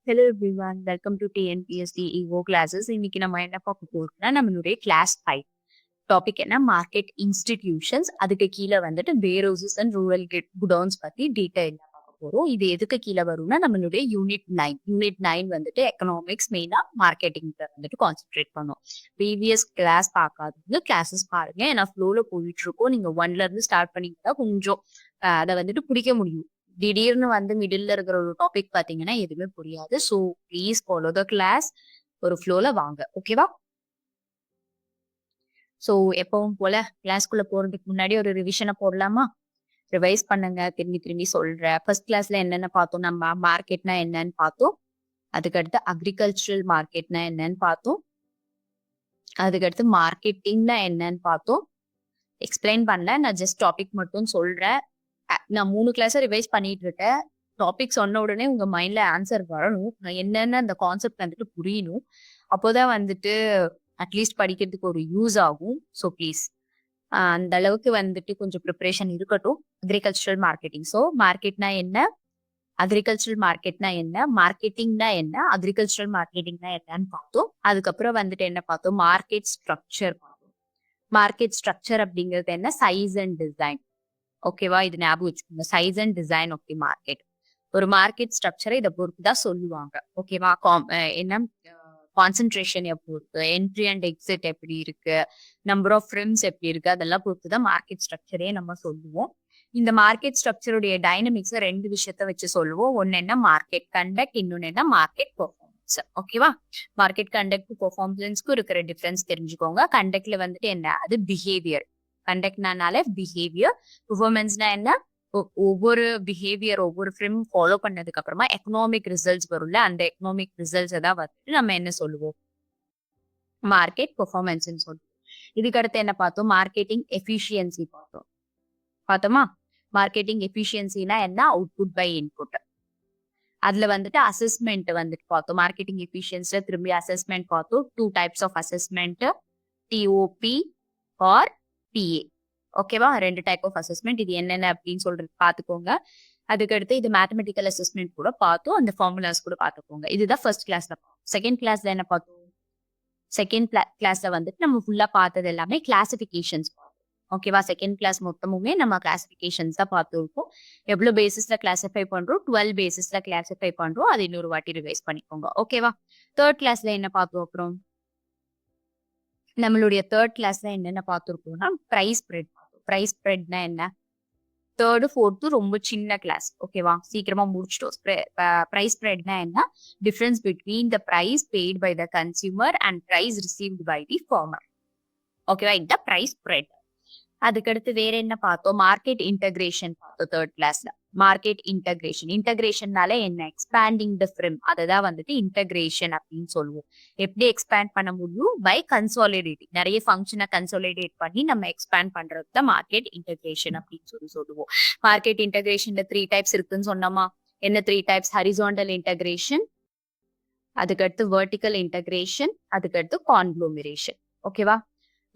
Hello everyone, welcome to TNPSC EVO classes. இன்னைக்கு நம்ம என்ன பார்க்க போறோம்னா நம்மளுடைய கிளாஸ் 5 டாபிக் என்ன மார்க்கெட் இன்ஸ்டிடியூஷன்ஸ். அதுக்கு கீழே வந்துட்டு வேர்ஹவுசஸ் அண்ட் ரூரல் குடோன்ஸ் பத்தி டீடைல் பார்க்க போறோம். இது எதுக்கு கீழே வரும்னா நம்மளுடைய யூனிட் 9 வந்துட்டு எக்கனாமிக்ஸ் மெயினா மார்க்கெட்டிங் வந்துட்டு கான்சென்ட்ரேட் பண்ணும். ப்ரீவியஸ் கிளாஸ் பார்க்காதவங்க கிளாஸஸ் பாருங்க. ஏன்னா ஃப்ளோல போயிட்டு இருக்கோம். நீங்க 1ல இருந்து ஸ்டார்ட் பண்ணீங்கன்னா கொஞ்சம் அதை வந்துட்டு பிடிக்க முடியும். திடீர்னு வந்து மிடில் இருக்கிற ஒரு டாபிக் பாத்தீங்கன்னா எதுவுமே புரியாது. So please follow the class. ஒரு ஃப்ளோல வாங்க, ஓகேவா? ஸோ எப்பவும் போல கிளாஸ்க்குள்ள போறதுக்கு முன்னாடி ஒரு ரிவிஷனை போடலாமா? ரிவைஸ் பண்ணுங்க, திரும்பி திரும்பி சொல்றேன். ஃபர்ஸ்ட் கிளாஸ்ல என்னென்ன பார்த்தோம்? நம்ம மார்க்கெட்னா என்னன்னு பார்த்தோம். அதுக்கடுத்து அக்ரிகல்ச்சரல் மார்க்கெட்னா என்னன்னு பார்த்தோம். அதுக்கடுத்து மார்க்கெட்டிங்னா என்னன்னு பார்த்தோம். எக்ஸ்பிளைன் பண்ணல, நான் ஜஸ்ட் டாபிக் மட்டும் சொல்றேன். நான் 3 கிளாஸை ரிவைஸ் பண்ணிட்டு இருக்கேன். டாபிக் சொன்ன உடனே உங்க மைண்ட்ல ஆன்சர் வரணும். என்னென்ன அந்த கான்செப்ட் வந்துட்டு புரியணும். அப்போதான் வந்துட்டு அட்லீஸ்ட் படிக்கிறதுக்கு ஒரு யூஸ் ஆகும். ஸோ ப்ளீஸ் அந்த அளவுக்கு வந்துட்டு கொஞ்சம் ப்ரிப்பரேஷன் இருக்கட்டும். Agricultural marketing. ஸோ மார்க்கெட்னா என்ன, அக்ரிகல்ச்சரல் மார்க்கெட்னா என்ன, மார்க்கெட்டிங்னா என்ன, அக்ரிகல்ச்சரல் மார்க்கெட்டிங்னா என்னன்னு பார்த்தோம். அதுக்கப்புறம் வந்துட்டு என்ன பார்த்தோம்? மார்க்கெட் ஸ்ட்ரக்சர் பார்த்தோம். மார்க்கெட் ஸ்ட்ரக்சர் அப்படிங்கிறது என்ன? Size and design. ஓகேவா? இது ஞாபகம் வச்சுக்கோங்க. Size and design of the market. ஒரு மார்க்கெட் ஸ்ட்ரக்சரை இதை பொறுத்து தான் சொல்லுவாங்க. ஓகேவா? என்ன கான்சென்ட்ரேஷன் எப்படி இருக்கு, என்ட்ரி அண்ட் எக்ஸிட் எப்படி இருக்கு, நம்பர் ஆஃப் ஃபிரம்ஸ் எப்படி இருக்கு, அதெல்லாம் பொறுத்து தான் மார்க்கெட் ஸ்ட்ரக்சரே நம்ம சொல்லுவோம். இந்த மார்க்கெட் ஸ்ட்ரக்சருடைய டைனமிக்ஸ் 2 விஷயத்த வச்சு சொல்லுவோம். ஒன்னு என்ன? மார்க்கெட் கண்டக்ட், இன்னொன்னு என்ன? Market performance. ஓகேவா? மார்க்கெட் கண்டக்ட் பெர்ஃபார்மன்ஸ்க்கு இருக்கிற டிஃபரன்ஸ் தெரிஞ்சுக்கோங்க. கண்டக்ட்ல வந்துட்டு என்ன? அது பிஹேவியர். கண்டக்ட்னால பிஹேவியர். பெர்ஃபார்மன்ஸ்னா என்ன? ஒவ்வொரு பிஹேவியர் ஒவ்வொரு ஃபிலிம் ஃபாலோ பண்ணதுக்கு அப்புறமா எக்கனாமிக் ரிசல்ட்ஸ் வரும்ல, அந்த எக்கனாமிக் ரிசல்ட்ஸ் தான் வந்துட்டு நம்ம என்ன சொல்லுவோம்? மார்க்கெட் பெர்ஃபார்மன்ஸ் சொல்லுவோம். இதுக்கு அடுத்து என்ன பார்த்தோம்? மார்க்கெட்டிங் எஃபிஷியன்சி பார்த்தோமா? மார்க்கெட்டிங் எஃபிஷியன்சினா என்ன? Output by input. அதுல வந்துட்டு அசஸ்மெண்ட் வந்துட்டு பார்த்தோம். மார்க்கெட்டிங் எஃபிஷியன்சில திரும்பி அசஸ்மெண்ட் பார்த்தோம். 2 types of assessment, DOP or PA. ஓகேவா? 2 டைப் ஆஃப் அசஸ்மெண்ட். இது என்னென்ன அப்படின்னு சொல்றது பாத்துக்கோங்க. அதுக்கடுத்து இது மேத்தமெட்டிக்கல் அசஸ்மெண்ட் கூட பார்த்தோம். அந்த ஃபார்முலாஸ் கூட பாத்துக்கோங்க. இதுதான் ஃபர்ஸ்ட் கிளாஸ்ல. செகண்ட் கிளாஸ்ல என்ன பார்த்தோம்? செகண்ட் கிளாஸ்ல வந்துட்டு நம்ம ஃபுல்லா பார்த்தது எல்லாமே கிளாசிபிகேஷன்ஸ் பார்த்தோம். ஓகேவா? செகண்ட் கிளாஸ் மொத்தமுமே நம்ம கிளாசிபிகேஷன்ஸ் தான் பார்த்துருக்கோம். எவ்வளவு பேசிஸ்ல கிளாசிஃபை பண்றோம்? 12 பேசிஸ்ல கிளாசிஃபை பண்றோம். அது இன்னொரு வாட்டி ரிவைஸ் பண்ணிக்கோங்க. ஓகேவா? தேர்ட் கிளாஸ்ல என்ன பார்த்தோம்? அப்புறம் நம்மளுடைய தேர்ட் கிளாஸ்ல என்னென்ன பார்த்துருக்கோம்னா பிரைஸ் ஸ்ப்ரெட். பிரைஸ் ஸ்ப்ரெட்னா என்ன? தேர்டு ஃபோர்த்து ரொம்ப சின்ன கிளாஸ். ஓகேவா? சீக்கிரமா முடிச்சிட்டோம். பிரைஸ் ஸ்ப்ரெட்னா என்ன? Difference between the price paid by the consumer and price received by the farmer. ஓகேவா? இந்த பிரைஸ் ஸ்ப்ரெட். அதுக்கடுத்து வேற என்ன பார்த்தோம்? மார்க்கெட் இன்டகிரேஷன் பார்த்தோம் தேர்ட் கிளாஸ்ல. Market integration. இன்டகிரேஷன்னால என்ன? Expanding the firm. அததான் வந்துட்டு இன்டகிரேஷன் அப்படின்னு சொல்லுவோம். எப்படி எக்ஸ்பேண்ட் பண்ண முடியும்? By consolidating. நிறைய ஃபங்க்ஷனை கன்சாலிடேட் பண்ணி நம்ம எக்ஸ்பேண்ட் பண்றது தான் மார்க்கெட் இன்டகிரேஷன் அப்படின்னு சொல்லுவோம். மார்க்கெட் இன்டகிரேஷன்ல 3 டைப்ஸ் இருக்குன்னு சொன்னோமா? என்ன 3 டைப்ஸ்? ஹரிசாண்டல் இன்டகிரேஷன், அதுக்கடுத்து வெர்டிக்கல் இன்டகிரேஷன், அதுக்கடுத்து கான்க்ளோமரேஷன். ஓகேவா?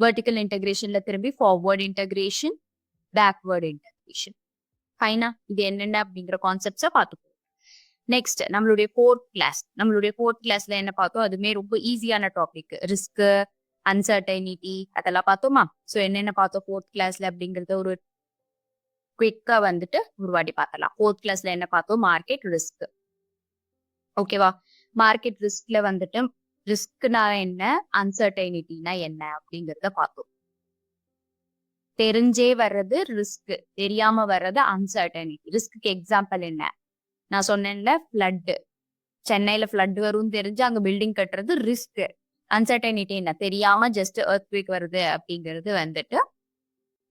வெர்டிக்கல் இன்டகிரேஷன்ல திரும்பி ஃபார்வர்ட் இன்டகிரேஷன், பேக்வர்ட் இன்டகிரேஷன். ஃபைனா? இது என்னென்ன அப்படிங்கிற கான்செப்ட்ஸை பார்த்துப்போம். நெக்ஸ்ட் நம்மளுடைய ஃபோர்த் கிளாஸ்ல என்ன பார்த்தோம்? அதுமே ரொம்ப ஈஸியான டாபிக். ரிஸ்க், அன்சர்டைனிட்டி, அதெல்லாம் பார்த்தோமா? ஸோ என்னென்ன பார்த்தோம் ஃபோர்த் கிளாஸ்ல அப்படிங்கறத ஒரு குவிக்கா வந்துட்டு ஒரு வாட்டி பார்த்தலாம். ஃபோர்த் கிளாஸ்ல என்ன பார்த்தோம்? Market risk. ஓகேவா? மார்க்கெட் ரிஸ்க்ல வந்துட்டு ரிஸ்க்னா என்ன, அன்சர்டைனிட்டினா என்ன அப்படிங்கறத பார்த்தோம். தெரிஞ்சே வர்றது ரிஸ்க், தெரியாம வர்றது அன்சர்டைனிட்டி. ரிஸ்க்கு எக்ஸாம்பிள் என்ன? நான் சொன்னேன்ல, ஃப்ளட். சென்னையில ஃப்ளட் வரும்னு தெரிஞ்சு அங்க பில்டிங் கட்டுறது ரிஸ்க். அன்சர்டைனிட்டி என்ன? தெரியாம ஜஸ்ட் எர்த்குவேக் வருது அப்படிங்கிறது வந்துட்டு,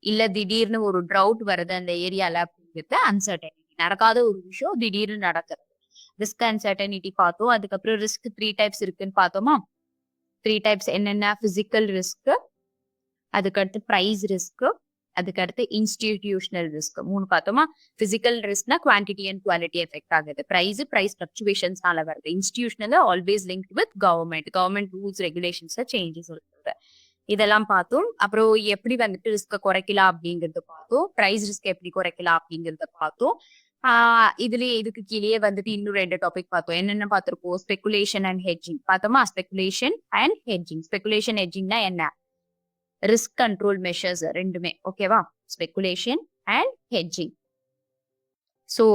இல்ல திடீர்னு ஒரு ட்ரவுட் வருது அந்த ஏரியால அப்படிங்கிறது அன்சர்டைனிட்டி. நடக்காத ஒரு விஷயம் திடீர்னு நடக்குது. ரிஸ்க் அன்சர்டைனிட்டி பார்த்தோம். அதுக்கப்புறம் ரிஸ்க் 3 டைப்ஸ் இருக்குன்னு பார்த்தோமா? 3 டைப்ஸ் என்னென்ன? பிசிக்கல் ரிஸ்க், அதுக்கடுத்து பிரைஸ் ரிஸ்க், அதுக்கடுத்து இன்ஸ்டிடியூஷனல் ரிஸ்க். 3 பார்த்தோமா? பிசிக்கல் ரிஸ்க்னா குவான்டிட்டி அண்ட் குவாலிட்டி எஃபெக்ட் ஆகுது. பிரைஸ் ஃபிளக்சுவேஷன்ஸ்னால வருது. Institutional always linked with government rules regulations changes சொல்றது. இதெல்லாம் பார்த்தோம். அப்புறம் எப்படி வந்துட்டு ரிஸ்க குறைக்கலாம் அப்படிங்கறத பார்த்தோம். பிரைஸ் ரிஸ்க் எப்படி குறைக்கலாம் அப்படிங்கறத பார்த்தோம். இதுலயே இதுக்கு கீழயே வந்துட்டு இன்னும் 2 டாபிக் பார்த்தோம். என்னென்ன பார்த்திருக்கோம்? ஸ்பெகுலேஷன் அண்ட் ஹெட்ஜிங் பார்த்தோமா? Speculation and hedging. ஸ்பெகுலேஷன், ஹெட்ஜிங்னா என்ன? ரிஸ்க் கண்ட்ரோல் மெஷர்ஸ் 2மே. ஓகேவா? Speculation and hedging. சோ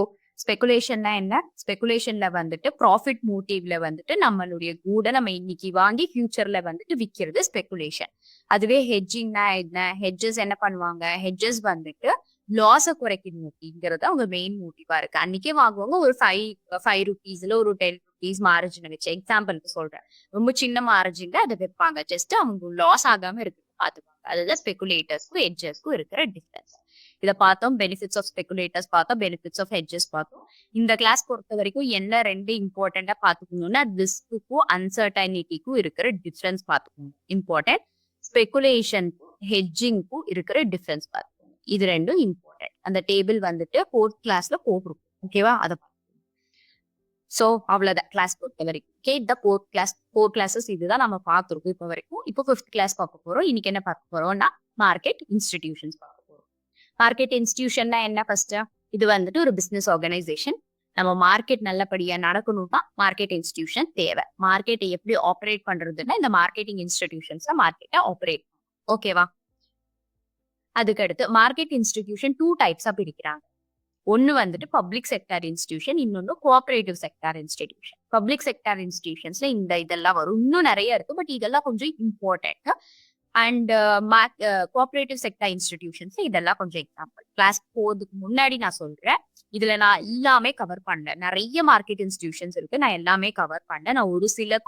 ஸ்பெகுலேஷன்னா என்ன? ஸ்பெகுலேஷன்ல வந்துட்டு ப்ராஃபிட் மோட்டிவ்ல வந்துட்டு நம்மளுடைய கூட நம்ம இன்னைக்கு வாங்கி ஃபியூச்சர்ல வந்துட்டு விக்கிறது ஸ்பெகுலேஷன். அதுவே ஹெட்ஜிங்னா என்ன? ஹெட்ஜஸ் என்ன பண்ணுவாங்க? ஹெட்ஜஸ் வந்துட்டு லாஸ குறைக்கணும் அப்படிங்கிறது அவங்க மெயின் மோட்டிவா இருக்கு. அன்னைக்கே வாங்குவாங்க ஒரு 5 ரூபீஸ்ல ஒரு 10 ரூபீஸ் மார்ஜின் வச்சு எக்ஸாம்பிளுக்கு சொல்றேன். ரொம்ப சின்ன மார்ஜின்ல அதை வைப்பாங்க. ஜஸ்ட் அவங்க லாஸ் ஆகாம இருக்கு பாத்துப்பாங்க. அதுதான் ஸ்பெகுலேட்டர்ஸ்க்கும் ஹெட்ஜஸ்க்கும் இருக்கிற டிஃபரன்ஸ். இதை பார்த்தோம். பெனிஃபிட்ஸ் ஆஃப் ஸ்பெகுலேட்டர்ஸ் பார்த்தோம். பெனிஃபிட்ஸ் ஆஃப் ஹெட்ஜஸ் பார்த்தோம். இந்த கிளாஸ் பொறுத்த வரைக்கும் என்ன 2 இம்பார்ட்டண்டா பாத்துக்கணும்னா ரிஸ்க்குக்கும் அன்சர்டனிட்டிக்கும் இருக்கிற டிஃபரன்ஸ் பாத்துக்கணும். இம்பார்ட்டன்ட். ஸ்பெகுலேஷன் ஹெட்ஜிங்க்கும் இருக்கிற டிஃபரன்ஸ் பாத்துக்கணும். இது 2ம் இம்பார்ட்டன்ட். அந்த டேபிள் வந்துட்டு 4th கிளாஸ்ல போட்டிருக்கும். ஓகேவா? அதை சோ அவ்வளவுதான் கிளாஸ் பொறுத்த வரைக்கும். ஓகே, இந்த 4 கிளாஸஸ் இதுதான் நம்ம பார்த்திருக்கோம் இப்போ வரைக்கும். இப்போ 5th கிளாஸ் பார்க்க போறோம். இன்னைக்கு என்ன பார்க்க போறோம்னா மார்க்கெட் இன்ஸ்டிடியூஷன்ஸ் பார்க்க போறோம். மார்க்கெட் இன்ஸ்டிடியூஷன்னா என்ன? ஃபர்ஸ்ட் இது வந்துட்டு ஒரு பிசினஸ் ஆர்கனைசேஷன். நம்ம மார்க்கெட் நல்லபடியா நடக்கணும்னா மார்க்கெட் இன்ஸ்டிடியூஷன் தேவை. மார்க்கெட்டை எப்படி ஆப்ரேட் பண்றதுன்னா இந்த மார்க்கெட்டிங் இன்ஸ்டிடியூஷன்ஸ் மார்க்கெட்டை ஆப்ரேட். ஓகேவா? அதுக்கடுத்து மார்க்கெட் இன்ஸ்டிடியூஷன் 2 டைப்ஸா பிரிக்கிறாங்க. ஒன்னு வந்துட்டு பப்ளிக் செக்டார் இன்ஸ்டிடியூஷன், இன்னொன்னு cooperative sector institution. Public sector இன்ஸ்டிடியூஷன்ஸ்ல இதெல்லாம் வரும். இன்னும் நிறைய இருக்கு, பட் இதெல்லாம் கொஞ்சம் important. And cooperative sector institutions இதெல்லாம் கொஞ்சம் எக்ஸாம்பிள். கிளாஸ் போறதுக்கு முன்னாடி நான் சொல்றேன், இதுல நான் எல்லாமே கவர் பண்ணேன். நிறைய மார்க்கெட் இன்ஸ்டிடியூஷன்ஸ் இருக்கு, நான் எல்லாமே கவர் பண்ணேன். நான் ஒரு சில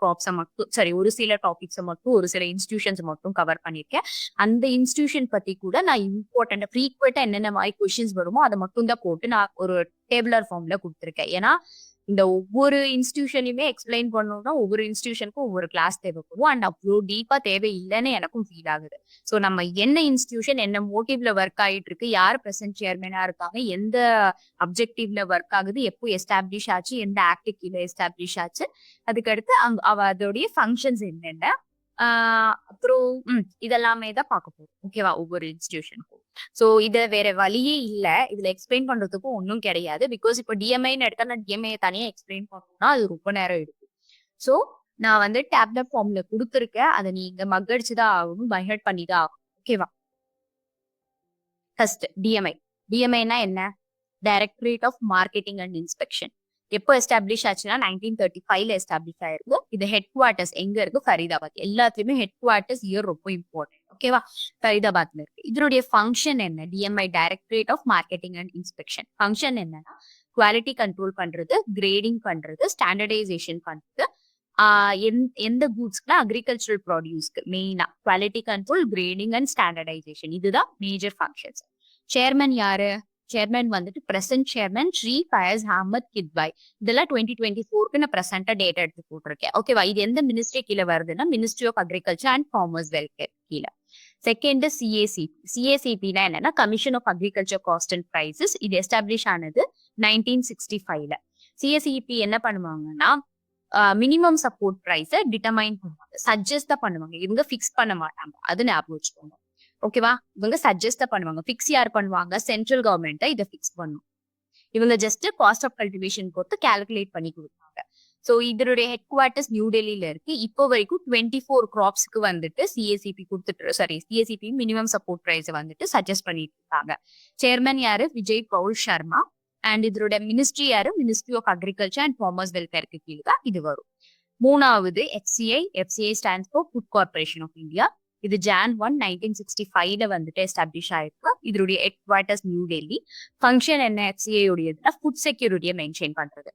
ஒரு சில டாபிக்ஸை மட்டும், ஒரு சில இன்ஸ்டிடியூஷன்ஸ் மட்டும் கவர் பண்ணிருக்கேன். அந்த இன்ஸ்டிடியூஷன் பத்தி கூட நான் இம்பார்ட்டன்ட் ஃப்ரீக்வெண்டா என்னென்ன மாதிரி கொஸ்டின்ஸ் வருமோ அதை மட்டும் தான் போட்டு நான் ஒரு டேபிளர் ஃபார்ம்ல கொடுத்துருக்கேன். ஏன்னா இந்த ஒவ்வொரு இன்ஸ்டிடியூஷனையுமே எக்ஸ்பிளைன் பண்ணணும்னா ஒவ்வொரு இன்ஸ்டிடியூஷனுக்கும் ஒவ்வொரு கிளாஸ் தேவைப்படும். அண்ட் அவ்வளோ டீப்பா தேவையில்லைன்னு எனக்கும் ஃபீல் ஆகுது. ஸோ நம்ம என்ன இன்ஸ்டிடியூஷன் என்ன மோட்டிவ்ல ஒர்க் ஆகிட்டு இருக்கு, யார் பிரசன்ட் சேர்மேனா இருக்காங்க, எந்த அப்ஜெக்டிவ்ல ஒர்க் ஆகுது, எப்போ எஸ்டாப்ளிஷ் ஆச்சு, எந்த ஆக்ட் கீழே எஸ்டாப்ளிஷ் ஆச்சு, அதுக்கடுத்து அதோடைய ஃபங்க்ஷன்ஸ் என்னென்ன, அப்புறம் இதெல்லாமே தான் பார்க்க போறோம். ஓகேவா? ஒவ்வொரு இன்ஸ்டிடியூஷனுக்கும். சோ இத வேற வழியே இல்ல. இதுல எக்ஸ்பிளைன் பண்றதுக்கும் ஒன்றும் கிடையாது. பிகாஸ் இப்போ டிஎம்ஐன்னு எடுத்தா நான் டிஎம்ஐ தனியா எக்ஸ்பிளைன் பண்ணணும்னா அது ரொம்ப நேரம் எடுக்கும். சோ நான் வந்து டேப்லெட் ஃபார்ம்ல கொடுத்துருக்கேன். அதை நீங்க மக்கடிச்சுதான் ஆகணும், பைஹர்ட் பண்ணிதான் ஆகணும். ஓகேவா? First DMI. டிஎம்ஐனா என்ன? Directorate of marketing and inspection. எப்போ எஸ்டாப்ளிஷ் ஆச்சுன்னா 1935ல எஸ்டாப்ளிஷ் ஆயிருக்கும். இது ஹெட் குவார்டர்ஸ் எங்க இருக்கு? ஃபரீதாபாத். எல்லாத்துலயுமே ஹெட் குவார்டர்ஸ் இயர் ரொம்ப இம்பார்ட்டன்ட். ஓகேவா? ஃபரீதாபாத்ல இருக்கு. இதனுடைய ஃபங்க்ஷன் என்ன? DMI directorate of marketing and inspection function என்னன்னா குவாலிட்டி கண்ட்ரோல் பண்றது, கிரேடிங் பண்றது, ஸ்டாண்டர்டைசேஷன் பண்றது. எந்த கூட்ஸ்க்குனா அக்ரிகல்ச்சரல் ப்ராடியூஸ்க்கு மெயினா quality control, grading and standardization. இதுதான் மேஜர் ஃபங்க்ஷன்ஸ். சேர்மன் யாரு? சேர்மன் வந்துட்டு பிரசன்ட் சேர்மன் ஸ்ரீ ஃபயஸ் அஹமத் கித்பாய். இதெல்லாம் 2024க்கு நான் பிரசன்டா டேட்டா எடுத்து போட்டிருக்கேன். ஓகேவா? இது எந்த மினிஸ்ட்ரி கீழே வருதுன்னா ministry of agriculture and farmers welfare கீழே. Second CACP. சிஏசிபினா என்னன்னா commission of agriculture cost and prices. இது எஸ்டாப்ளிஷ் ஆனது 1965ல. சிஏசிபி என்ன பண்ணுவாங்கன்னா மினிமம் சப்போர்ட் பிரைஸை டிட்டர்மைன் பண்ணுவாங்க, சஜஸ்ட் தான் பண்ணுவாங்க. இவங்க ஃபிக்ஸ் பண்ண மாட்டாங்க, அது ஞாபகம் வச்சுக்கோங்க. ஓகேவா? இவங்க சஜஸ்ட் தான் பண்ணுவாங்க. ஃபிக்ஸ் யார் பண்ணுவாங்க? சென்ட்ரல் கவர்மெண்ட் இதை ஃபிக்ஸ் பண்ணும். இவங்க ஜஸ்ட் காஸ்ட் ஆஃப் கல்டிவேஷன் போட்டு கால்குலேட் பண்ணி கொடுப்பாங்க. சோ இதனுடைய ஹெட் குவார்டர்ஸ் நியூ டெல்லியில இருக்கு. இப்போ வரைக்கும் 24 கிராப்ஸ்க்கு வந்துட்டு சிஏசிபி மினிமம் சப்போர்ட் பிரைஸ் வந்துட்டு சஜஸ்ட் பண்ணிட்டு இருக்காங்க. சேர்மன் யாரு? விஜய் பவுல் சர்மா. அண்ட் இதோட மினிஸ்ட்ரி யாரு? Ministry of agriculture and farmers வெல்ஃபேருக்கு கீழே தான் இது வரும். மூணாவது FCI. FCI stands for food corporation of India. இது Jan 1, 1965ல வந்துட்டு எஸ்டாப்ளிஷ் ஆயிருக்கு. இதனுடைய headquarters new Delhi. Function என்ன? எஃப்சிஐ உடையதுன்னா ஃபுட் செக்யூரிட்டியை மெயின்டைன் பண்றது.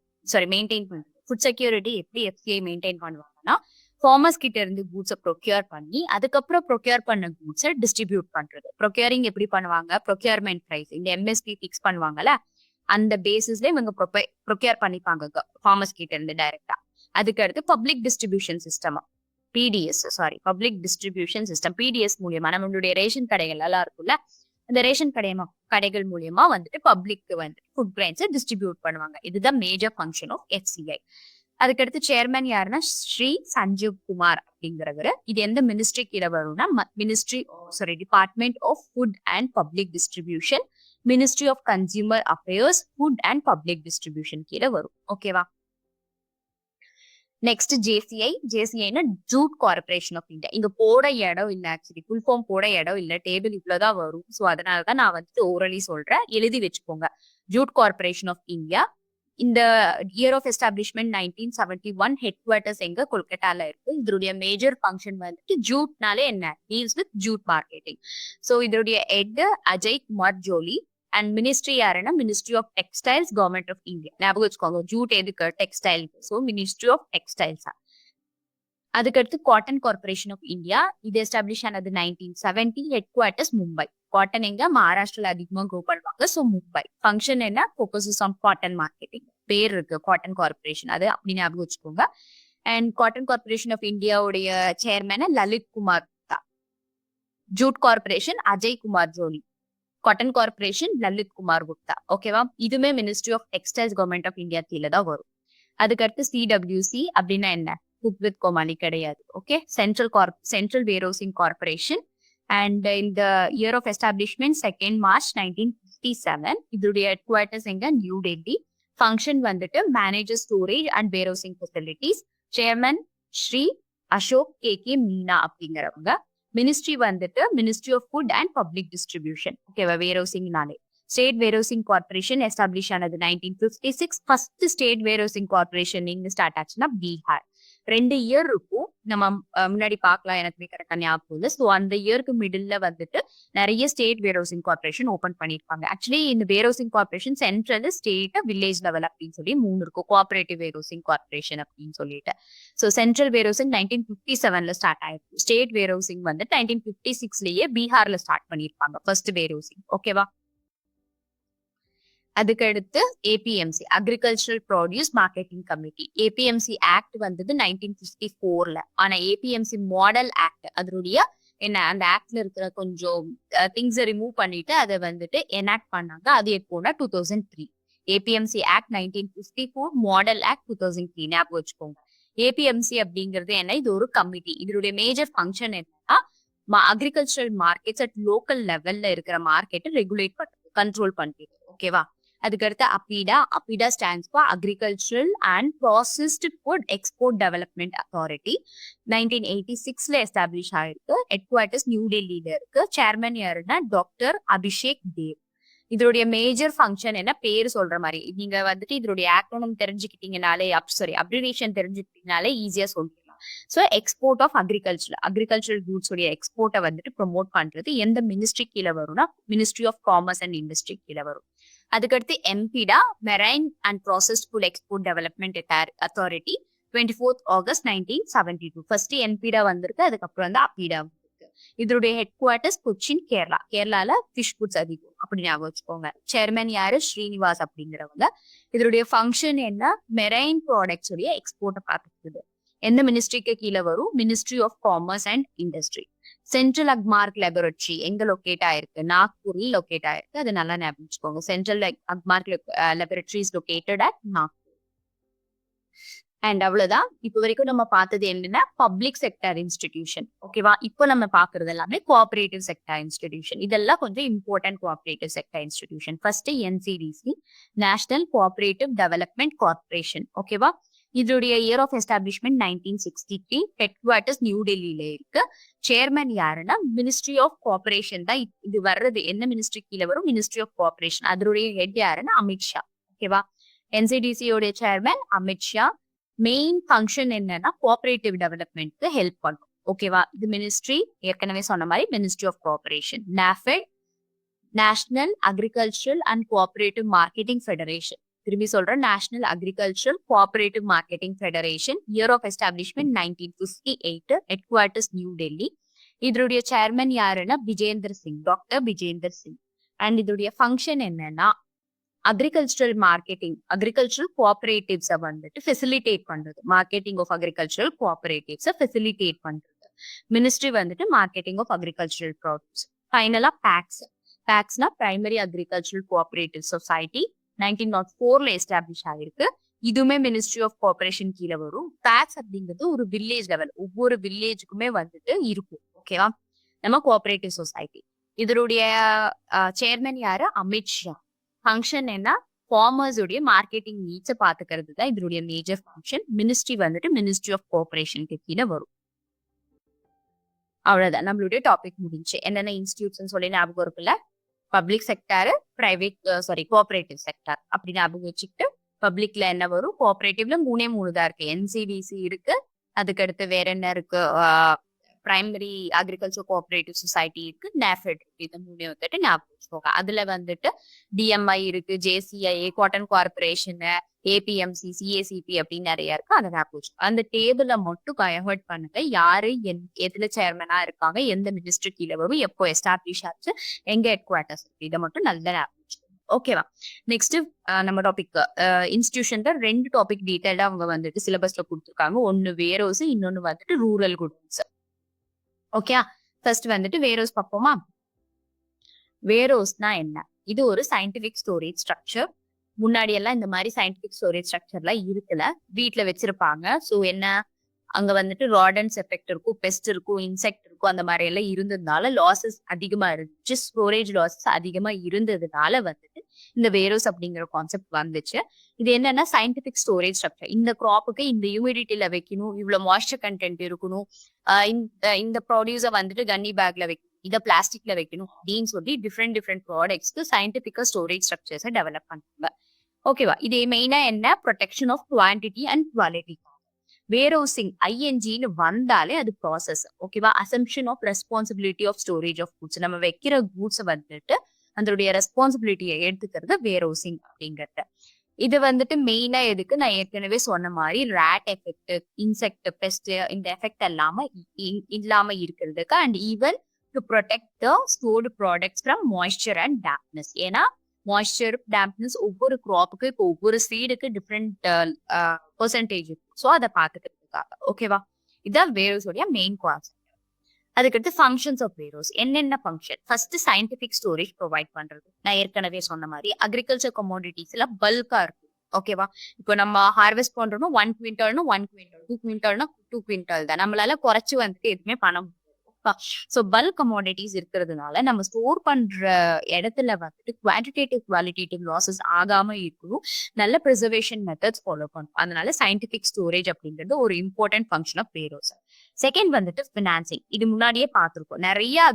ஃபுட் செக்யூரிட்டி எப்படி எஃப்சிஐ மெயின்டைன் பண்ணுவாங்கன்னா ஃபார்மர்ஸ் கிட்ட இருந்து கூட்ஸை ப்ரொக்யூர் பண்ணி அதுக்கப்புறம் ப்ரொக்யூர் பண்ண கூட்ஸை டிஸ்ட்ரிபியூட் பண்றது. ப்ரொக்யூரிங் எப்படி பண்ணுவாங்க? ப்ரொக்யூர்மெண்ட் பிரைஸ் இந்த எம்எஸ்பி ஃபிக்ஸ் பண்ணுவாங்கல்ல, அந்த பேசிஸ்ல இவங்க ப்ரொக்யூர் பண்ணிப்பாங்க ஃபார்மர்ஸ் கிட்ட இருந்து டைரக்டா. அதுக்கு அடுத்து public distribution system, public distribution system PDS மூலியமா நம்மளுடைய ரேஷன் கடைகள் எல்லாம் இருக்குல்ல, அந்த ரேஷன் கடைகள் மூலியமா வந்துட்டு பப்ளிக்கு வந்து ஃபுட் கிரைன்ஸை டிஸ்ட்ரிபியூட் பண்ணுவாங்க. இதுதான் மேஜர் ஃபங்க்ஷன் ஆஃப் எஃப்சிஐ. அதுக்கடுத்து சேர்மன் யாருன்னா ஸ்ரீ சஞ்சீவ் குமார் அப்படிங்கிறவரு. இது எந்த மினிஸ்ட்ரி கீழே வரும்னா department of food and public distribution, ministry of consumer affairs, food and public distribution கீழே வரும். ஓகேவா? நெக்ஸ்ட் ஜேசிஐனா ஜூட் கார்பரேஷன் ஆஃப் இந்தியா. இங்க போட இடம் இல்ல, ஆக்சுவலி ஃபுல் ஃபார்ம் போட இடம் இல்ல, டேபிள் இவ்வளவுதான் வரும். ஸோ அதனாலதான் நான் வந்துட்டு ஓரலி சொல்றேன், எழுதி வச்சுக்கோங்க. Jute corporation of India. இந்த year of establishment 1971. Headquarters எங்க? கொல்கட்டால இருக்கு. இதோடைய மேஜர் ஃபங்க்ஷன் வந்துட்டு ஜூட்னாலே என்ன, deals with jute marketing. So இதோடைய ஹெட் அஜய் குமார் ஜோலி. அண்ட் மினிஸ்ட்ரி யாருன்னா ministry of textiles, government of India. ஞாபகம் வச்சுக்கோங்க, ஜூட் எதுக்கு? டெக்ஸ்டைல். ஸோ மினிஸ்ட்ரி ஆஃப் டெக்ஸ்டைல்ஸா. அதுக்கடுத்து காட்டன் கார்பரேஷன் ஆஃப் இந்தியா. இது எஸ்டாப்ளிஷ் ஆனது 1970. Head quarters Mumbai. காட்டன் எங்க? மகாராஷ்டிரால அதிகமா க்ரோ பண்ணுவாங்க. ஸோ மும்பை. ஃபங்க்ஷன் என்ன? Focuses on cotton marketing. பேர் இருக்கு காட்டன் கார்பரேஷன், அது அப்படி ஞாபகம் வச்சுக்கோங்க. அண்ட் காட்டன் கார்பரேஷன் ஆஃப் இந்தியாவுடைய chairman Lalit Kumar Gupta. Jute corporation Ajay Kumar Jolly. Cotton corporation Lalit Kumar Gupta. ஓகேவா? இதுமே ministry of textiles, government of India கீழே தான் வரும். அதுக்கடுத்து சிடபிள்யூசி அப்படின்னா என்ன? குக் வித் கோமாளி கிடையாது. Okay, central warehousing corporation. And இந்த இயர் ஆஃப் எஸ்டாப்ளிஷ்மெண்ட் 2 March 1957. இதோடைய ஹெட் குவார்டர்ஸ் எங்க? நியூ டெல்லி. ஃபங்க்ஷன் வந்துட்டு manager storage and warehousing facilities. Chairman Shri Ashok K Meena அப்படிங்கிறவங்க. மினிஸ்ட்ரி வந்துட்டு ministry of food and public distribution. ஓகேவா? வேர்ஹவுசிங்னாலே. ஸ்டேட் வேர்ஹவுசிங் கார்பரேஷன் எஸ்டாப்ளிஷ் ஆனது 1956. First state warehousing corporation எங்க ஸ்டார்ட் ஆச்சுன்னா பீகார். 2 இயர் இருக்கும், நம்ம முன்னாடி பார்க்கலாம், எனக்கு கரெக்டா ஞாபகம் இல்லை. ஸோ அந்த இயருக்கு மிடில் வந்துட்டு நிறைய ஸ்டேட் வேர்ஹவுசிங் கார்பரேஷன் ஓபன் பண்ணிருப்பாங்க. ஆக்சுவலி இந்த warehousing corporation central, state, village level அப்படின்னு சொல்லி 3 இருக்கும். கோஆபரேட்டிவ் வேர்ஹவுசிங் கார்பரேஷன் அப்படின்னு சொல்லிட்டு. ஸோ சென்ட்ரல் வேர்ஹவுசிங் 1957 ஸ்டார்ட் ஆயிருக்கும். ஸ்டேட் வேர்ஹவுசிங் வந்து 1956லயே பீகார்ல ஸ்டார்ட் பண்ணிருப்பாங்க ஃபர்ஸ்ட் வேர்ஹவுசிங். ஓகேவா? அதுக்கடுத்து APMC, agricultural produce marketing committee. APMC act வந்தது 1954. ஆனா ஏபிஎம்சி மாடல் ஆக்ட், அதனுடைய என்ன, அந்த ஆக்ட்ல இருக்கிற கொஞ்சம் திங்ஸை ரிமூவ் பண்ணிட்டு அதை வந்துட்டு எனாக்ட் பண்ணாங்க. அது எப்போனா 2003. APMC act 1954, model act 2003. ஞாபகம் வச்சுக்கோங்க. ஏபிஎம்சி அப்படிங்கிறது என்ன? இது ஒரு கமிட்டி. இதனுடைய மேஜர் ஃபங்க்ஷன் என்னன்னா அக்ரிகல்ச்சரல் மார்க்கெட்ஸ் அட் லோக்கல் லெவல்ல இருக்கிற மார்க்கெட்டை ரெகுலேட் பண்றது, கண்ட்ரோல் பண்றது. ஓகேவா? அதுக்கடுத்து APEDA stands for agricultural and processed food export development authority. 1986 establish ஆயிருக்கு. ஹெட் குவார்டர்ஸ் நியூ டெல்லியில இருக்கு. சேர்மன் யாருன்னா டாக்டர் அபிஷேக் தேவ். இதோடைய மேஜர் ஃபங்க்ஷன் என்ன? பேர் சொல்ற மாதிரி, நீங்க வந்துட்டு இதோடைய ஆக்ரோனம் தெரிஞ்சுக்கிட்டீங்கனாலே, அப்ரிவேஷன் தெரிஞ்சுக்கிட்டீங்கனாலே ஈஸியா சொல்லிடலாம். So export of agricultural goods உடைய எக்ஸ்போர்ட்டை வந்துட்டு ப்ரொமோட் பண்றது எந்த மினிஸ்ட்ரி கீழே வரும்னா ministry of commerce and industry கீழே வரும். அதுக்கடுத்து MPEDA, marine and processed food export development authority. 24 August 1972. First MPEDA வந்திருக்கு, அதுக்கப்புறம் வந்து அபிடா இருக்கு. இதோடைய ஹெட் குவார்டர்ஸ் கொச்சின், கேரளா. கேரளால ஃபிஷ் ஃபுட்ஸ் அதிகம் அப்படி ஞாபகம் வச்சுக்கோங்க. சேர்மன் யாரு? ஸ்ரீனிவாஸ் அப்படிங்கிறவங்க. இதோடைய ஃபங்க்ஷன் என்ன? மெரைன் ப்ராடக்ட்ஸ் உடைய எக்ஸ்போர்ட்டை பார்த்துக்குது. எந்த மினிஸ்ட்ரிக்கு கீழே வரும்? Ministry of commerce and industry. Central Agmark laboratory எங்க லொக்கேட் ஆயிருக்கு? நாக்பூர்ல லொக்கேட் ஆயிருக்கு. அது நல்லா ஞாபகம் வச்சுக்கோங்க. Central Agmark laboratory is located at Nagpur. And அவ்வளவுதான். இப்போ வரைக்கும் நம்ம பார்த்தது என்னன்னா பப்ளிக் செக்டர் இன்ஸ்டிடியூஷன். ஓகேவா? இப்போ நம்ம பாக்குறது எல்லாமே கோஆபரேட்டிவ் செக்டர் இன்ஸ்டிடியூஷன். இதெல்லாம் கொஞ்சம் important cooperative sector institution. First NCDC, national cooperative development corporation. ஓகேவா? இதோடைய year of establishment 1963. Headquarters new டெல்லியில இருக்கு. சேர்மன் யாருன்னா மினிஸ்ட்ரி ஆஃப் கோஆபரேஷன் தான் இது வர்றது. என்ன மினிஸ்ட்ரி கீழே வரும்? Ministry of cooperation. அதோடைய ஹெட் யாருன்னா அமித்ஷா. ஓகேவா? என்சிடிசியோட சேர்மன் அமித்ஷா. மெயின் ஃபங்க்ஷன் என்னன்னா கோஆபரேட்டிவ் டெவலப்மெண்ட்க்கு ஹெல்ப் பண்ணும். ஓகேவா? இது மினிஸ்ட்ரி ஏற்கனவே சொன்ன மாதிரி ministry of cooperation. NAFED, national agricultural and cooperative marketing federation. திரும்பி சொல்றேன், national agricultural cooperative marketing federation. Year of establishment 1958. Headquarters new Delhi. இதோடைய சேர்மன் யாருன்னா விஜேந்தர் சிங், டாக்டர் விஜேந்தர் சிங். அண்ட் இதோடைய ஃபங்க்ஷன் என்னன்னா அக்ரிகல்ச்சரல் மார்க்கெட்டிங், அக்ரிகல்ச்சரல் கோஆபரேட்டிவ்ஸை வந்துட்டு ஃபெசிலிட்டேட் பண்றது. மார்க்கெட்டிங் ஆஃப் அக்ரிகல்ச்சரல் கோஆபரேட்டிவ்ஸை ஃபெசிலிட்டேட் பண்றது. மினிஸ்ட்ரி வந்துட்டு மார்க்கெட்டிங் ஆஃப் அக்ரிகல்ச்சரல் ப்ராடக்ட்ஸ். ஃபைனலா பேக்ஸ்னா primary agricultural cooperative society. 1904 establish ஆயிருக்கு. இதுவுமே மினிஸ்ட்ரி ஆஃப் கோஆபரேஷன் கீழே வரும். பேக்ஸ் அப்படிங்கிறது ஒரு வில்லேஜ் லெவல், ஒவ்வொரு வில்லேஜுக்குமே வந்துட்டு இருக்கும். ஓகேவா? நம்ம கோஆபரேட்டிவ் சொசைட்டி. இதனுடைய சேர்மன் யாரு? அமித்ஷா. ஃபங்க்ஷன் என்ன? ஃபார்மர்ஸ் உடைய மார்க்கெட்டிங் நீட்ஸ பாத்துக்கிறது தான் இதனுடைய மேஜர் ஃபங்க்ஷன். மினிஸ்ட்ரி வந்துட்டு மினிஸ்ட்ரி ஆஃப் கோஆபரேஷனுக்கு கீழ வரும். அவ்வளவுதான். நம்மளுடைய டாபிக் முடிஞ்சுச்சு. என்னென்ன இன்ஸ்டிடியூட்ஸ்ன்னு சொல்லி ஞாபகம் இருக்குல்ல? Public sector, private cooperative sector அப்படி ஞாபகம் வச்சுக்கிட்டு, பப்ளிக்ல என்ன வரும்? கோஆபரேட்டிவ்ல 3 தான் இருக்கு. என்சிடிசி இருக்கு. அதுக்கடுத்து வேற என்ன இருக்கு? பிரைமரி அக்ரிகல்ச்சர் கோஆபரேட்டிவ் சொசைட்டி இருக்கு. நேஃபெட் இருக்கு. இது 3 வந்துட்டு ஞாபகம் வச்சுக்கோங்க. அதுல வந்துட்டு டிஎம்ஐ இருக்கு, ஜேசிஐஏ, காட்டன் கார்பரேஷன், ஏபிஎம்சி, சிஏசிபி அப்படின்னு நிறைய இருக்கு. அதை ஞாபகம் வச்சுக்கோங்க. அந்த டேபிள மட்டும் கன்வெர்ட் பண்ணுங்க. யாரு எதுல சேர்மனா இருக்காங்க, எந்த மினிஸ்டர் கீழே வரும், எப்போ எஸ்டாப்ளிஷ் ஆச்சு, எங்க ஹெட் குவார்டர்ஸ் இருக்கு, இதை மட்டும் நல்லா ஞாபகம் வச்சுக்கோங்க. ஓகேவா? நெக்ஸ்ட் நம்ம டாபிக் இன்ஸ்டிடியூஷன்ல 2 டாபிக் டீடைல்டா அவங்க வந்துட்டு சிலபஸ்ல கொடுத்துருக்காங்க. ஒன்னு வேரோஸ், இன்னொன்னு வந்துட்டு ரூரல் குட்ஸ். ஓகே, ஃபர்ஸ்ட் வந்துட்டு வேரோஸ் பார்ப்போமா? வேரோஸ்னா என்ன? இது ஒரு சயின்டிபிக் ஸ்டோரேஜ் ஸ்ட்ரக்சர். முன்னாடி எல்லாம் இந்த மாதிரி சயின்டிபிக் ஸ்டோரேஜ் ஸ்ட்ரக்சர்லாம் இருக்குல்ல, வீட்டுல வச்சிருப்பாங்க. சோ என்ன, அங்க வந்துட்டு ராடன்ஸ் எஃபெக்ட் இருக்கும், பெஸ்ட் இருக்கும், இன்செக்ட் இருக்கும், அந்த மாதிரி எல்லாம் இருந்ததுனால லாசஸ் அதிகமா இருந்துச்சு. ஸ்டோரேஜ் லாசஸ் அதிகமா இருந்ததுனால வந்துட்டு இந்த வேரோஸ் அப்படிங்கிற கான்செப்ட் வந்துச்சு. இது என்னன்னா சயின்டிபிக் ஸ்டோரேஜ் ஸ்ட்ரக்சர். இந்த கிராப்புக்கு இந்த ஹியூமிடிட்டியில வைக்கணும், இவ்வளவு மாய்ஸ்சர் கண்டென்ட் இருக்கணும், இந்த ப்ராடியூஸை வந்துட்டு கன்னி பேக்ல வைக்கணும், இதை பிளாஸ்டிக்ல வைக்கணும் அப்படின்னு சொல்லி டிஃப்ரெண்ட் ப்ராடக்ட்ஸ்க்கு சயின்டிபிக்கா ஸ்டோரேஜ் ஸ்ட்ரக்சர்ஸை டெவலப் பண்ணுவாங்க. ஓகேவா? இது மெயினா என்ன? Protection of quantity and quality. Warehousing ஐஎன்ஜின்னு வந்தாலே அது ப்ராசஸ். ஓகேவா? Assumption of responsibility of storage of goods. நம்ம வைக்கிற குட்ஸ் வந்துட்டு அதனுடைய ரெஸ்பான்சிபிலிட்டியை எடுத்துக்கிறது வேர்ஹவுசிங் அப்படிங்கிறது. இது வந்துட்டு மெயினா எதுக்கு? நான் ஏற்கனவே சொன்ன மாதிரி ரேட் எஃபெக்ட், இன்செக்ட், பெஸ்ட், இந்த எஃபெக்ட் இல்லாம இருக்கிறதுக்கு and even to protect the stored products from moisture and dampness. ஏன்னா மாய்ஸ்சர், டேம்ப்னஸ் ஒவ்வொரு கிராப்புக்கு இப்போ ஒவ்வொரு சீடுக்கு டிஃப்ரெண்ட் பெர்சன்டேஜ் இருக்கும். ஸோ அதை பார்த்துக்கிறதுக்காக. ஓகேவா? இதுதான் வேரோஸோடைய மெயின் கான்செப்ட். அதுக்கடுத்து ஃபங்க்ஷன்ஸ் ஆஃப் வேரோஸ். என்னென்ன function? First scientific storage provide பண்றது. நான் ஏற்கனவே சொன்ன மாதிரி அக்ரிகல்ச்சர் கமோடிட்டிஸ் எல்லாம் பல்கா இருக்கும். ஓகேவா? இப்போ நம்ம ஹார்வெஸ்ட் பண்றோம்னா 1 குவிண்டால்னா 1 குவிண்டால், 2 குவிண்டால்னா 2 குவிண்டால் தான். நம்மளால குறைச்சு வந்துட்டு எதுவுமே பண்ண முடியாது. ஸோ பல்க் கமோடிட்டிஸ் இருக்கிறதுனால நம்ம ஸ்டோர் பண்ற இடத்துல வந்துட்டு குவான்டிடேட்டிவ் குவாலிட்டேட்டிவ் லாசஸ் ஆகாம இருக்கணும். நல்ல ப்ரிசர்வேஷன் மெத்தட்ஸ் ஃபாலோ பண்ணும். அதனால சயின்டிபிக் ஸ்டோரேஜ் அப்படிங்கிறது ஒரு important function of warehouses. Second வந்துட்டு பினான்சிங். இது முன்னாடியே பார்த்திருக்கோம். நிறைய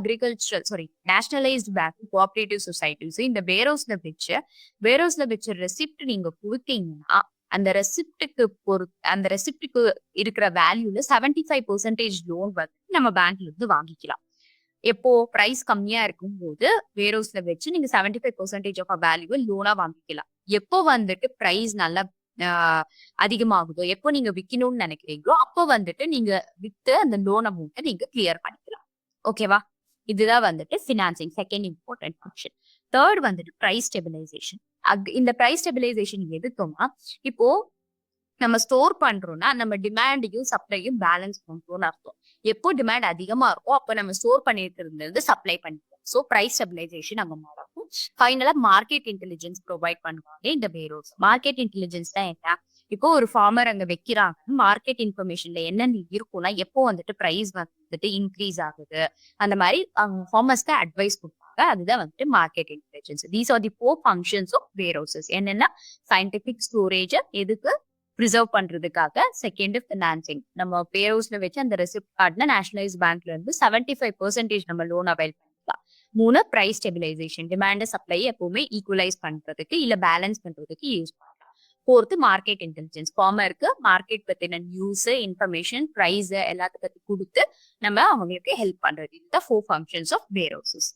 நேஷனலைஸ்ட் பேங்க், கோஆபரேட்டிவ் சொசைட்டிஸ் இந்த வேரோஸ்ல வச்ச ரெசிப்ட் நீங்க கொடுத்தீங்கன்னா அந்த ரெசிப்டுக்கு இருக்கிற வேல்யூல 75% லோன் வந்து நம்ம பேங்க்ல இருந்து வாங்கிக்கலாம். எப்போ பிரைஸ் கம்மியா இருக்கும் போது வேரோஸ்ல வச்சு நீங்க 75% ஆஃப் வேல்யூ லோனா வாங்கிக்கலாம். எப்போ வந்துட்டு பிரைஸ் நல்லா அதிகமாகுதோ, எப்போ நீங்க விற்கணும்னு நினைக்கிறீங்களோ அப்போ வந்துட்டு நீங்க வித்து அந்த லோன் அமௌண்ட்டை நீங்க கிளியர் பண்ணிக்கலாம். ஓகேவா? இதுதான் வந்துட்டு financing second important function. Third வந்துட்டு பிரைஸ் ஸ்டெபிலைசேஷன். இந்த பிரைஸ் ஸ்டெபிலைசேஷன் எதுக்குமா, இப்போ நம்ம ஸ்டோர் பண்றோம்னா நம்ம டிமாண்டையும் சப்ளையும் பேலன்ஸ் பண்றோம்னு அர்த்தம். எப்போ டிமாண்ட் அதிகமா இருக்கும் அப்போ நம்ம ஸ்டோர் பண்ணிட்டு சப்ளை பண்ணிக்கலாம். ஸோ பிரைஸ் ஸ்டெபிலைசேஷன் அங்க நடக்கும். ஃபைனலா மார்க்கெட் இன்டெலிஜென்ஸ் ப்ரொவைட் பண்ணுவாங்க இந்த வேரோஸ். மார்க்கெட் இன்டெலிஜென்ஸ் தான் என்ன? இப்போ ஒரு ஃபார்மர் அங்க வைக்கிறாங்க, மார்க்கெட் இன்ஃபர்மேஷன்ல என்னென்ன இருக்கும்னா எப்போ வந்துட்டு பிரைஸ் வந்துட்டு இன்க்ரீஸ் ஆகுது, அந்த மாதிரி ஃபார்மர்ஸ்க்கு அட்வைஸ் கொடுப்பாங்க. அதுதான் வந்துட்டு market intelligence. These are the 4 functions of warehouses. என்னன்னா சயின்டிபிக் ஸ்டோரேஜ் எதுக்கு? ப்ரிசர்வ் பண்றதுக்காக. Second financing. நம்ம வேர்ஹவுஸ்ல வச்சு அந்த ரெசிப்ட் கார்டுல நேஷனலைஸ் பேங்க்ல இருந்து 75% நம்ம லோன் அவைல் பண்ணிக்கலாம். 3 பிரைஸ் ஸ்டெபிலைசேஷன். டிமாண்ட் சப்ளை எப்பவுமே ஈக்குவலைஸ் பண்றதுக்கு இல்ல பேலன்ஸ் பண்றதுக்கு யூஸ் பண்ணலாம். 4th market intelligence. ஃபார்மருக்கு மார்க்கெட் பத்தின நியூஸ், இன்ஃபர்மேஷன், பிரைஸ் எல்லாத்த பத்தி கொடுத்து நம்ம அவங்களுக்கு ஹெல்ப் பண்றது. இதுதான் 4 functions ஆஃப் வேர்ஹவுசஸ்.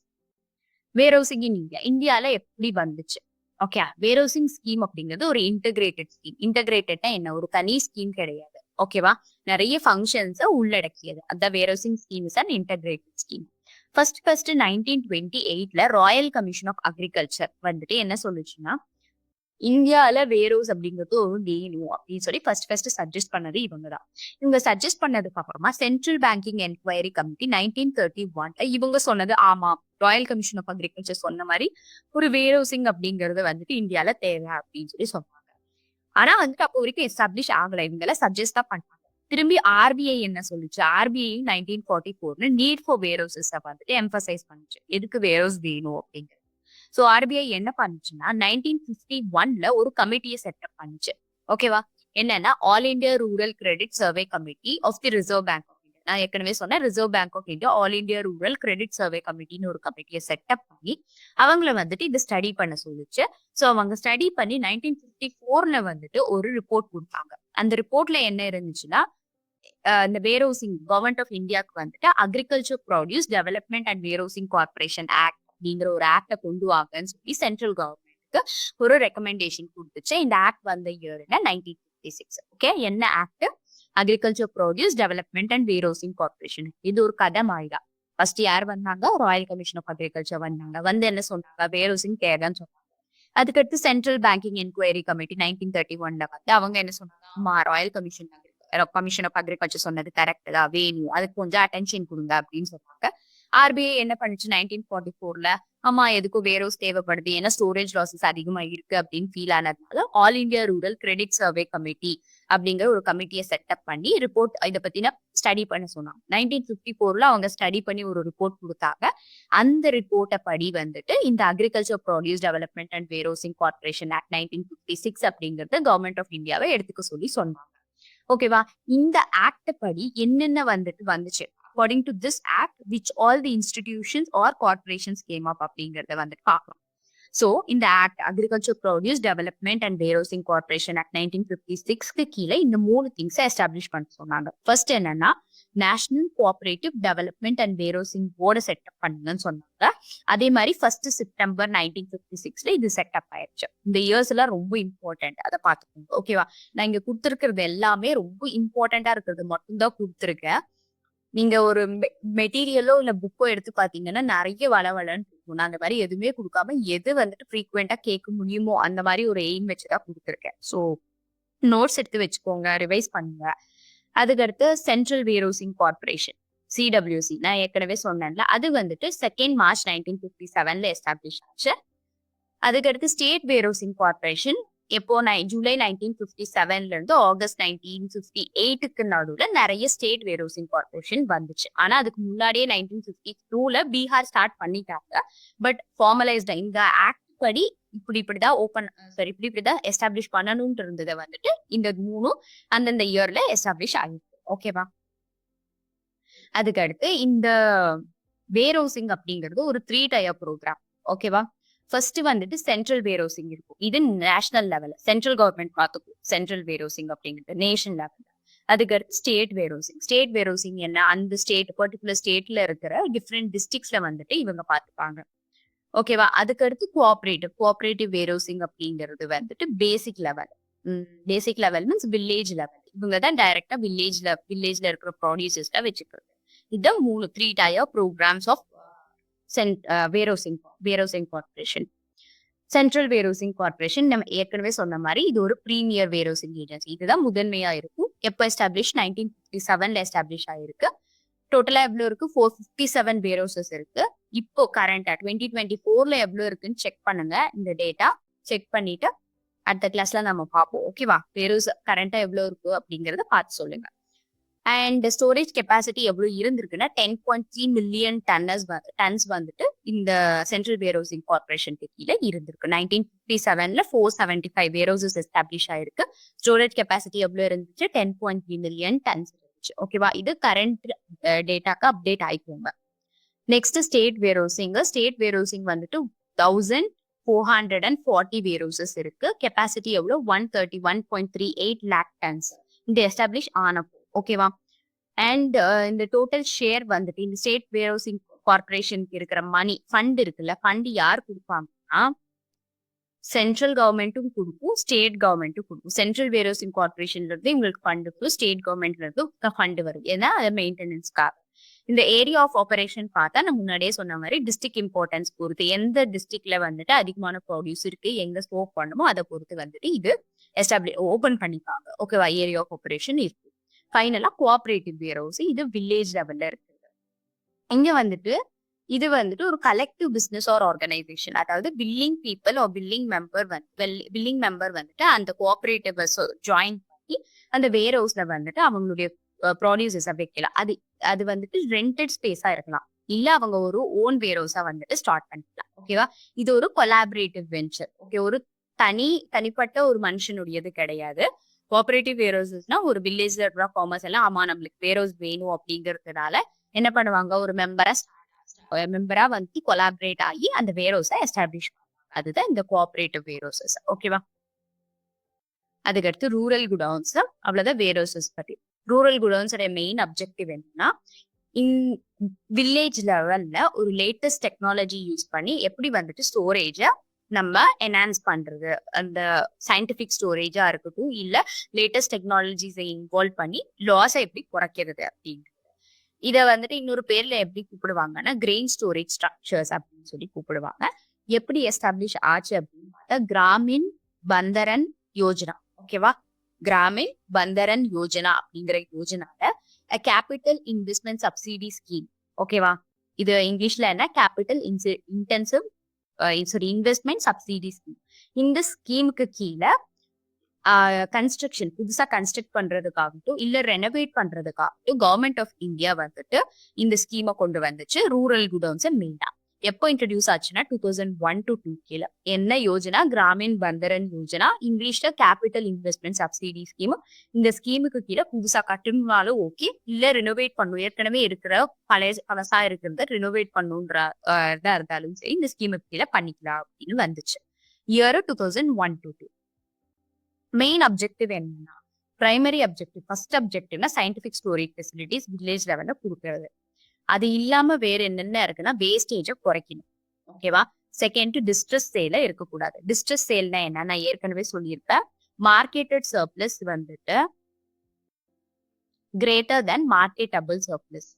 வேர்ஹவுசிங் இன் இந்தியால எப்படி வந்துச்சு? ஓகே, வேர்ஹவுசிங் ஸ்கீம் அப்படிங்கிறது ஒரு இன்டகிரேட்டட் ஸ்கீம். இன்டகிரேட்டட்னா என்ன? ஒரு தனி ஸ்கீம் கிடையாது. ஓகேவா? நிறைய ஃபங்க்ஷன்ஸை உள்ளடக்கியது. அதான் warehousing scheme is an integrated scheme. First 1928ல ராயல் கமிஷன் ஆஃப் அக்ரிகல்ச்சர் வந்துட்டு என்ன சொல்லுச்சுன்னா, இந்தியால வேர்ஹவுஸ் அப்படிங்கிறது ஒரு வேணும் அப்படின்னு சொல்லி ஃபர்ஸ்ட் சஜஸ்ட் பண்ணது இவங்கதான். இவங்க சஜஸ்ட் பண்ணதுக்கு அப்புறமா சென்ட்ரல் பேங்கிங் என்கொயரி கமிட்டி 1931ல இவங்க சொன்னது ஆமா, ராயல் கமிஷன் ஆஃப் அக்ரிகல்ச்சர் சொன்ன மாதிரி ஒரு வேர்ஹவுசிங் அப்படிங்கறது வந்துட்டு இந்தியால தேவை அப்படின்னு சொல்லி சொன்னாங்க. ஆனா வந்துட்டு அப்போ வரைக்கும் எஸ்டாப்ளிஷ் ஆகல. இவங்க எல்லாம் சஜஸ்ட் தான் பண்ணாங்க. திரும்பி ஆர்பிஐ என்ன சொல்லுச்சு? ஆர்பிஐ 1944ல நீட் ஃபார் வேர்ஹவுசஸ் வந்துட்டு எம்பசைஸ் பண்ணுச்சு. எதுக்கு வேர்ஹவுஸ் வேணும் அப்படிங்கிறது. சோ ஆர்பிஐ என்ன பண்ணுச்சுன்னா 1951ல ஒரு கமிட்டிய செட்டப் பண்ணுச்சு. ஓகேவா? என்னன்னா all India rural credit survey committee of the reserve bank of India. நான் ஏற்கனவே சொன்னேன் reserve bank of India all India rural credit survey கமிட்டின்னு ஒரு கமிட்டிய செட்டப் பண்ணி அவங்கள வந்துட்டு இது ஸ்டடி பண்ண சொல்லுச்சு. சோ அவங்க ஸ்டடி பண்ணி 1954ல வந்துட்டு ஒரு ரிப்போர்ட் குடுத்தாங்க. அந்த ரிப்போர்ட்ல என்ன இருந்துச்சுன்னா, இந்த வேர்ஹவுசிங் கவர்மெண்ட் ஆஃப் இந்தியாவுக்கு வந்துட்டு agriculture produce development and warehousing corporation act அப்படிங்கிற ஒரு ஆக்ட கொண்டு வாங்கன்னு சொல்லி சென்ட்ரல் கவர்மெண்ட்டுக்கு ஒரு ரெக்கமெண்டேஷன் கொடுத்துச்சு. இந்த ஆக்ட் வந்த இயர்னா 1956. ஓகே, என்ன act? Agriculture produce development and warehousing corporation. இது ஒரு கதை மாதிரிதான். ஃபர்ஸ்ட் யார் வந்தாங்க? ராயல் கமிஷன் ஆஃப் அக்ரிகல்ச்சர் வந்தாங்க. வந்து என்ன சொன்னாங்க? வேர்ஹவுசிங் தேவைன்னு சொன்னாங்க. அதுக்கடுத்து சென்ட்ரல் பேங்கிங் என்கொயரி கமிட்டி 1931ல வந்து அவங்க என்ன சொன்னாங்க? ஆமா, ராயல் கமிஷன் ஆஃப் அக்ரிகல்ச்சர் சொன்னது கரெக்ட் தான், வேணும், அதுக்கு கொஞ்சம் அட்டென்ஷன் கொடுங்க அப்படின்னு சொன்னாங்க. ஆர்பிஐ என்ன பண்ணுச்சு 1944ல? ஆமா, எதுக்கும் வேர்ஹவுஸ் தேவைப்படுது, ஏன்னா ஸ்டோரேஜ் லாசஸ் அதிகமா இருக்கு அப்படின்னு ஃபீல் ஆனதுனால all India rural credit survey committee அப்படிங்கிற ஒரு கமிட்டியை செட்டப் பண்ணி ரிப்போர்ட் இதை பத்தின ஸ்டடி பண்ண சொன்னாங்க. 1954ல அவங்க ஸ்டடி பண்ணி ஒரு ரிப்போர்ட் கொடுத்தாங்க. அந்த ரிப்போர்ட்டை படி வந்துட்டு இந்த agriculture produce development and warehousing corporation act 1956 அப்படிங்கறது கவர்மெண்ட் ஆஃப் இந்தியாவை எடுத்துக்க சொல்லி சொன்னாங்க. ஓகேவா? இந்த ஆக்ட் படி என்னென்ன வந்துட்டு வந்துச்சு? According to this act which all the institutions or corporations came up அப்படிங்கறத வந்துட்டு பார்க்கலாம். சோ இந்த act agriculture produce development and warehousing corporation act 1956க்கு கீழே இந்த 3 திங்ஸ் எஸ்டாப்ளிஷ் பண்ண சொன்னாங்க. ஃபர்ஸ்ட் என்னன்னா national cooperative development and warehousing போர்டை செட்டப் பண்ணுங்கன்னு சொன்னாங்க. அதே மாதிரி 1 செப்டம்பர் 1956ல இது செட்டப் ஆயிடுச்சு. இந்த இயர்ஸ் எல்லாம் ரொம்ப இம்பார்ட்டன்ட், அதை பார்த்துக்கோங்க. ஓகேவா? நான் இங்க கொடுத்துருக்கிறது எல்லாமே ரொம்ப இம்பார்ட்டன்டா இருக்கிறது மட்டும்தான் கொடுத்துருக்கேன். நீங்க ஒரு மெட்டீரியலோ இல்ல புக்கோ எடுத்து பாத்தீங்கன்னா நிறைய வளவலன்னு இருக்கும். நான் அந்த மாதிரி எதுவுமே கொடுக்காம எது வந்துட்டு ஃப்ரீக்வெண்டா கேட்க முடியுமோ அந்த மாதிரி ஒரு எய்ம் வச்சுதான் கொடுத்துருக்கேன். ஸோ நோட்ஸ் எடுத்து வச்சுக்கோங்க, ரிவைஸ் பண்ணுங்க. அதுக்கடுத்து சென்ட்ரல் வேர்ஹவுசிங் கார்ப்பரேஷன் சிடபிள்யூசி நான் ஏற்கனவே சொன்னேன்ல, அது வந்துட்டு 2 மார்ச் 1957ல எஸ்டாப்ளிஷ் ஆச்சு. அதுக்கடுத்து ஸ்டேட் வேர்ஹவுசிங் கார்ப்பரேஷன் எப்போ ஜூலை 1957ல இருந்து ஆகஸ்ட் 1958க்கு நடுவுல நிறைய ஸ்டேட் வேர்ஹவுசிங் கார்ப்பரேஷன் வந்துச்சு. ஆனா அதுக்கு முன்னாடியே 1952ல பீகார் ஸ்டார்ட் பண்ணிட்டாங்க. பட் ஃபார்மலைஸ்டா இந்த ஆக்ட் படி இப்படிதான் இப்படிதான் எஸ்டாப்ளிஷ் பண்ணணும்னு இருந்ததை வந்துட்டு இந்த 3 அந்தந்த இயர்ல எஸ்டாப்ளிஷ் ஆகிருக்கு. ஓகேவா? அதுக்கு அடுத்து இந்த வேர்ஹவுசிங் அப்படிங்கிறது ஒரு 3 டயர் ப்ரோக்ராம். ஓகேவா? ஃபர்ஸ்ட் வந்துட்டு சென்ட்ரல் வேர்ஹவுசிங் இருக்கும். இது நேஷனல் லெவல், சென்ட்ரல் கவர்மெண்ட் பார்த்துக்கும் சென்ட்ரல் வேர்ஹவுசிங் அப்படிங்கிறது நேஷனல் லெவல். அதுக்கு அடுத்து ஸ்டேட் வேர்ஹவுசிங். ஸ்டேட் வேர்ஹவுசிங் என்ன? அந்த ஸ்டேட் பர்டிகுலர் ஸ்டேட்ல இருக்கிற டிஃப்ரெண்ட் டிஸ்ட்ரிக்ட்ஸ்ல வந்துட்டு இவங்க பார்த்துப்பாங்க. ஓகேவா? அதுக்கு அடுத்து கோஆபரேட்டிவ் வேர்ஹவுசிங் அப்படிங்கிறது வந்துட்டு basic level. Basic level means village level. இவங்க தான் டைரக்டா வில்லேஜ்ல இருக்கிற ப்ரொடியூசர்ஸ்ல வச்சுக்கிறது. இதுதான் 3 tier programmes of warehousing corporation. Central warehousing corporation நம்ம ஏற்கனவே சொன்ன மாதிரி இது ஒரு பிரீமியர் வேர்ஹவுசிங் ஏஜென்சி. இதுதான் முதன்மையா இருக்கும். எப்போ எஸ்டாப்ளிஷ்? 1957ல எஸ்டாப்ளிஷ் ஆயிருக்கு. டோட்டலா எவ்வளவு இருக்கு? 457 வேர்ஹவுசஸ் இருக்கு. இப்போ கரண்டா 2024ல எவ்வளவு இருக்குன்னு செக் பண்ணுங்க. இந்த டேட்டா செக் பண்ணிட்டு அடுத்த கிளாஸ்ல நம்ம பார்ப்போம். ஓகேவா? வேர்ஹவுஸ் கரண்டா எவ்வளவு இருக்கு அப்படிங்கறத பார்த்து சொல்லுங்க. அண்ட் ஸ்டோரேஜ் கெப்பாசிட்டி எவ்வளவு இருந்திருக்குன்னா 10.3 மில்லியன் டன்ஸ் வந்துட்டு இந்த சென்ட்ரல் வேர்ஹவுசிங் கார்ப்பரேஷன் கீழே இருந்திருக்கு. 1957ல 475 வேர்ஹவுசஸ் எஸ்டாப்ளிஷ் ஆயிருக்கு. ஸ்டோரேஜ் கெப்பாசிட்டி எவ்வளவு இருந்துச்சு? 10.3 மில்லியன் டன்ஸ் இருந்துச்சு. ஓகேவா? இது கரண்ட் டேட்டாக்கு அப்டேட் ஆயிக்கோங்க. நெக்ஸ்ட் ஸ்டேட் வேர்ஹவுசிங் வந்துட்டு 1440 வேர்ஹவுசஸ் இருக்கு. கெப்பாசிட்டி எவ்வளவு? 131.38 லேக் டன்ஸ். இந்த எஸ்டாப்ளிஷ் ஆனப்போ. ஓகேவா? அண்ட் இந்த டோட்டல் ஷேர் வந்துட்டு இந்த ஸ்டேட் வேர்ஹவுசிங் கார்ப்பரேஷனுக்கு இருக்கிற மணி ஃபண்ட் இருக்குல்ல, ஃபண்ட் யார் கொடுப்பாங்கன்னா சென்ட்ரல் கவர்மெண்ட்டும் கொடுக்கும், ஸ்டேட் கவர்மெண்ட்டும் கொடுக்கும். சென்ட்ரல் வேர்ஹவுசிங் கார்ப்பரேஷன்ல இருந்து இவங்களுக்கு ஃபண்ட் இருக்கும், ஸ்டேட் கவர்மெண்ட்ல இருந்து ஃபண்ட் வருது. ஏன்னா அது மெயின்டெனன்ஸ்க்காக. இந்த ஏரியா ஆஃப் ஆபரேஷன் பார்த்தா நான் முன்னாடியே சொன்ன மாதிரி டிஸ்ட்ரிக்ட் இம்பார்ட்டன்ஸ் பொறுத்து எந்த டிஸ்ட்ரிக்ட்ல வந்துட்டு அதிகமான ப்ரொடியூஸ் இருக்கு, எங்க ஸ்டோர் பண்ணுமோ அதை பொறுத்து வந்துட்டு இது ஓபன் பண்ணிப்பாங்க. ஓகேவா? ஏரியா ஆஃப் ஆபரேஷன் இருக்கு. ஃபைனலா கோஆபரேட்டிவ் வேர்ஹவுஸ், இது வில்லேஜ் லெவல்ல இருக்கு. இங்க வந்துட்டு இது வந்துட்டு ஒரு கலெக்டிவ் பிசினஸ் ஆர் ஆர்கனைசேஷன். அதாவது பில்லிங் மெம்பர் வந்துட்டு அந்த கோஆபரேட்டிவ் ஜாயின் வாங்கி அந்த வேர் ஹவுஸ்ல வந்துட்டு அவங்களுடைய ப்ராடியூசர்ஸ வைக்கலாம். அது அது வந்துட்டு ரெண்டட் ஸ்பேஸா இருக்கலாம். இல்ல அவங்க ஒரு ஓன் வேர் ஹவுஸா வந்துட்டு ஸ்டார்ட் பண்ணிக்கலாம். ஓகேவா? இது ஒரு கொலாபரேட்டிவ் வென்ச்சர். ஓகே. ஒரு தனிப்பட்ட ஒரு மனுஷனுடையது கிடையாது. கோஆப்பரேட்டிவ் வேர் ஹவுஸஸ்னா ஒரு வில்லேஜ்ல இருக்கிற ஃபார்மர்ஸ் எல்லாம் ஆமா நம்மளுக்கு வேர் ஹவுஸ் வேணும் அப்படிங்கிறதுனால என்ன பண்ணுவாங்க, ஒரு மெம்பரா வந்து கொலாபரேட் ஆகி அந்த வேர் ஹவுஸ எஸ்டாப்ளிஷ் அதுதான் இந்த கோஆப்பரேட்டிவ் வேர் ஹவுசஸ். ஓகேவா? அதுக்கடுத்து ரூரல் குடவுன்ஸ். அவ்வளவுதான் வேர் ஹவுசஸ் பத்தி. ரூரல் குடவுன்ஸோட மெயின் அப்ஜெக்டிவ் என்னன்னா, இன் வில்லேஜ் லெவல்ல ஒரு லேட்டஸ்ட் டெக்னாலஜி யூஸ் பண்ணி எப்படி வந்துட்டு ஸ்டோரேஜ நம்ம என்ஹான்ஸ் பண்றது. அந்த சயின்டிபிக் ஸ்டோரேஜா இருக்கட்டும், இல்ல லேட்டஸ்ட் டெக்னாலஜிஸை இன்வால்வ் பண்ணி லாஸ எப்படி குறைக்கிறது அப்படின்னு. இத வந்துட்டு இன்னொரு பேர்ல எப்படி கூப்பிடுவாங்கன்னா, கிரெயின் ஸ்டோரேஜ் ஸ்ட்ரக்சர்ஸ் அப்படின்னு சொல்லி கூப்பிடுவாங்க. எப்படி எஸ்டாப்ளிஷ் ஆச்சு அப்படின்னு பார்த்தா, கிராமின் பந்தரன் யோஜனா. ஓகேவா? கிராமின் பந்தரன் யோஜனா அப்படிங்கிற யோஜனால கேபிட்டல் இன்வெஸ்ட்மெண்ட் சப்சிடி ஸ்கீம். ஓகேவா? இது இங்கிலீஷ்ல என்ன, capital intensive investment subsidy scheme. இந்த ஸ்கீமுக்கு கீழ கன்ஸ்ட்ரக்ஷன் புதுசா கன்ஸ்ட்ரக்ட் பண்றதுக்காகட்டும், இல்ல ரெனோவேட் பண்றதுக்காகட்டும் கவர்மெண்ட் ஆஃப் இந்தியா வந்துட்டு இந்த ஸ்கீமை கொண்டு வந்துச்சு. ரூரல் குடவுன்ஸ் மெயினா எப்போ இன்ட்ரடியூஸ் ஆச்சுன்னா 2001 to 2 என்ன யோஜனா, கிராமின் பந்தரன் யோஜனா, இங்கிலீஷ்ல கேபிட்டல் இன்வெஸ்ட்மெண்ட் சப்சிடி ஸ்கீம். இந்த ஸ்கீமுக்கு கீழே புதுசா கட்டணும்னாலும் ஓகே, இல்ல ரினோவேட் பண்ணும், ஏற்கனவே இருக்கிற பழசா இருக்கிறத ரினோவேட் பண்ணுன்ற இதா இருந்தாலும் சரி இந்த ஸ்கீமுக்கு கீழே பண்ணிக்கலாம் அப்படின்னு வந்துச்சு. Year 2001 to 2. மெயின் அப்ஜெக்டிவ் என்னன்னா, பிரைமரி அப்ஜெக்டிவ் ஃபர்ஸ்ட் அப்ஜெக்டிவ்னா சயின்டிபிக் ஸ்டோரேஜ் ஃபெசிலிட்டிஸ் வில்லேஜ் லெவல்ல கொடுக்கறது. அது இல்லாம வேற என்னென்ன இருக்குன்னா, வேஸ்டேஜ குறைக்கணும். ஓகேவா? செகண்ட், டிஸ்ட்ரெஸ் சேல இருக்கக்கூடாது. டிஸ்ட்ரெஸ் சேல்னா என்ன, நான் ஏற்கனவே சொல்லியிருப்பேன். மார்க்கெட்டட் சர்ப்ளஸ் வந்துட்டு greater than marketable surplus.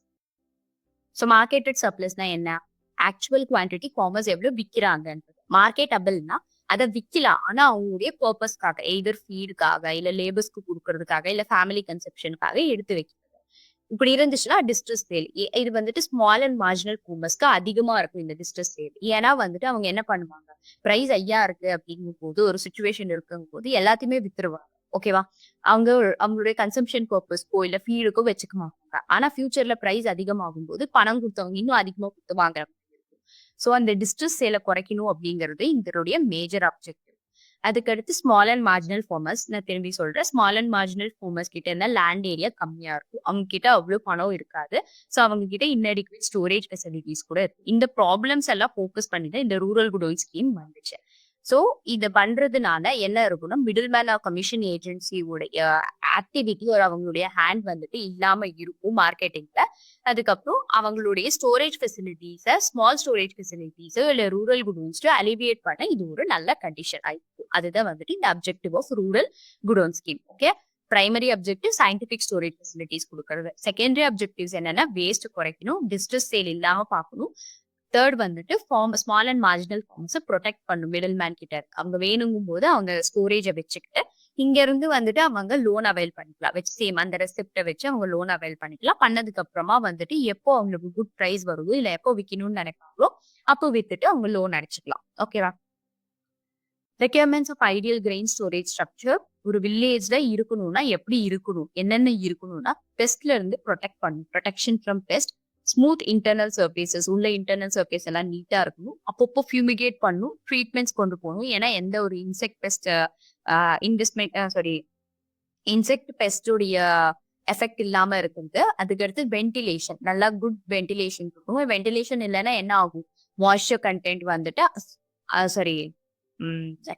So marketed சர்ப்ளஸ்னா என்ன, ஆக்சுவல் குவான்டிட்டி ஃபார்மர்ஸ் எவ்வளவு விற்கிறாங்கன்றது. மார்க்கெட்டபிள்னா அதை விற்கலாம், ஆனா அவங்களுடைய பர்பஸ்க்காக, எய்தர் ஃபீடுக்காக, இல்ல லேபர்ஸ்க்கு கொடுக்கறதுக்காக, இல்ல ஃபேமிலி கன்செப்ஷனுக்காக எடுத்து வைக்கிறது. இப்படி இருந்துச்சுன்னா டிஸ்ட்ரெஸ் சேல். இது வந்துட்டு ஸ்மால் அண்ட் மார்ஜினல் ஃபார்மர்ஸ்க்கு அதிகமா இருக்கும் இந்த டிஸ்ட்ரெஸ் சேல். ஏன்னா வந்துட்டு அவங்க என்ன பண்ணுவாங்க, பிரைஸ் ஐயா இருக்கு அப்படிங்கும் போது, ஒரு சுச்சுவேஷன் இருக்கும் போது எல்லாத்தையுமே வித்துருவாங்க. ஓகேவா? அவங்க அவங்களுடைய கன்சம்ஷன் பர்பஸ்க்கோ இல்ல ஃபீடுக்கோ வச்சுக்க மாட்டாங்க. ஆனா ஃபியூச்சர்ல பிரைஸ் அதிகமாகும் போது பணம் கொடுத்தவங்க இன்னும் அதிகமா கொடுத்து வாங்குற. சோ அந்த டிஸ்ட்ரெஸ் சேலை குறைக்கணும் அப்படிங்கிறது இதனுடைய மேஜர் அப்ஜெக்டிவ். அதுக்கடுத்து ஸ்மால் அண்ட் மார்ஜினல் ஃபார்மர்ஸ். நான் திரும்பி சொல்றேன், ஸ்மால் அண்ட் மார்ஜினல் ஃபார்மர்ஸ் கிட்ட இருந்தா லேண்ட் ஏரியா கம்மியா இருக்கும், அவங்க கிட்ட அவ்வளவு பணம் இருக்காது. சோ அவங்க கிட்ட இன்அடிக்வேட் ஸ்டோரேஜ் ஃபெசிலிட்டிஸ் கூட இருக்கு. இந்த ப்ராப்ளம்ஸ் எல்லாம் ஃபோக்கஸ் பண்ணி தான் இந்த ரூரல் குடோன் ஸ்கீம் வந்துச்சு. சோ இத பண்றதுனால என்ன இருக்கும்னா, மிடில் மேன் கமிஷன் ஏஜென்சியோடைய ஆக்டிவிட்டி ஒரு அவங்களுடைய ஹேண்ட் வந்துட்டு இல்லாம இருக்கும் மார்க்கெட்டிங்ல. அதுக்கப்புறம் அவங்களுடைய storage facilities, small storage facilities இல்ல ரூரல் குடோன்ஸ் அலிவியேட் பண்ண இது ஒரு நல்ல கண்டிஷன் ஆயிருக்கு. அதுதான் வந்துட்டு இந்த objective of rural godown scheme. Okay. Primary objective scientific storage facilities கொடுக்கறது. செகண்டரி அப்ஜெக்டிவ்ஸ் என்னன்னா, வேஸ்ட் குறைக்கணும், டிஸ்ட்ரெஸ் சேல் இல்லாம பார்க்கணும். தேர்ட் வந்துட்டு small and marginal forms protect பண்ணும் மிடில் மேன் கிட்ட இருக்கு. அவங்க வேணுங்கும் போது அவங்க ஸ்டோரேஜை வச்சுக்கிட்டு இங்க இருந்து வந்துட்டு அவங்க லோன் அவைல் பண்ணிக்கலாம். வச்சு சேம் அந்த ரெசிப்டை வச்சு அவங்க லோன் அவைல் பண்ணிக்கலாம். பண்ணதுக்கு அப்புறமா வந்துட்டு எப்போ அவங்களுக்கு குட் பிரைஸ் வருதோ இல்ல எப்போ விற்கணும்னு நினைப்பாங்களோ அப்போ வித்துட்டு அவங்க லோன் அடிச்சுக்கலாம். ஓகேவா? Requirements of ideal grain storage structure. ஒரு வில்லேஜ்ல இருக்கணும்னா எப்படி இருக்கணும், என்னென்ன இருக்கணும்னா, பெஸ்ட்ல இருந்து ப்ரொடெக்ட் பண்ணும், protection from best. Smooth internal surfaces, உள்ள இன்டர்னல் சர்ஃபேஸ் எல்லாம் நீட்டா இருக்கணும். அப்பப்போ ஃபியூமிகேட் பண்ணும், ட்ரீட்மெண்ட்ஸ் கொண்டு போகணும். ஏன்னா எந்த ஒரு இன்செக்ட் பெஸ்ட் இன்செக்ட் பெஸ்டோடைய எஃபெக்ட் இல்லாம இருக்குது. அதுக்கடுத்து வென்டிலேஷன், நல்லா குட் வென்டிலேஷன் இருக்கும். வென்டிலேஷன் இல்லைன்னா என்ன ஆகும், மாய்ஸ்சர் கண்டென்ட் வந்துட்டு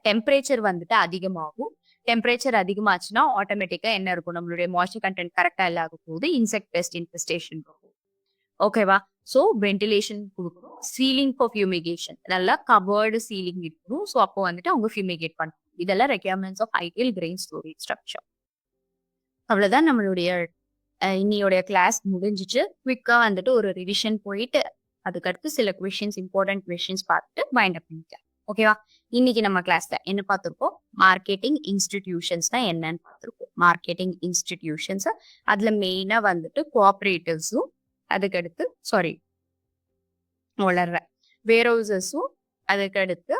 டெம்பரேச்சர் வந்துட்டு அதிகமாகும். டெம்பரேச்சர் அதிகமாச்சுன்னா ஆட்டோமேட்டிக்கா என்ன இருக்கும், நம்மளுடைய மாய்ஸ்சர் கண்டென்ட் கரெக்டா இல்லாத போது இன்செக்ட் பெஸ்ட் இன்ஃபெஸ்டேஷன் இருக்கும். ஓகேவா? சோ வென்டிலேஷன் கொடுக்கணும். சீலிங் ஃபார் ஃபியூமிகேஷன், நல்லா கவர்டு சீலிங் இருக்கணும். சோ அப்போ வந்துட்டு அவங்க ஃபியூமிகேட் பண்ணணும். இதெல்லாம் requirements of ideal grain storage structure. அவ்வளவுதான் நம்மளுடைய இன்னையோடைய கிளாஸ் முடிஞ்சிச்சு. குவிக்கா வந்துட்டு ஒரு ரிவிஷன் போயிட்டு அதுக்கடுத்து சில கொஸ்டின்ஸ், இம்பார்ட்டன்ட் கொஸ்டின்ஸ் பார்த்துட்டு வைண்ட் அப் பண்ணிக்கலாம். ஓகேவா? இன்னைக்கு நம்ம கிளாஸ்ல என்ன பார்த்திருக்கோம், மார்க்கெட்டிங் இன்ஸ்டிடியூஷன்ஸ் தான் என்னன்னு பார்த்திருக்கோம். மார்க்கெட்டிங் இன்ஸ்டிடியூஷன்ஸ், அதுல மெயினா வந்துட்டு கோஆபரேட்டிவ்ஸும், அதுக்கடுத்து வேர்ஹவுசஸும், அதுக்கடுத்து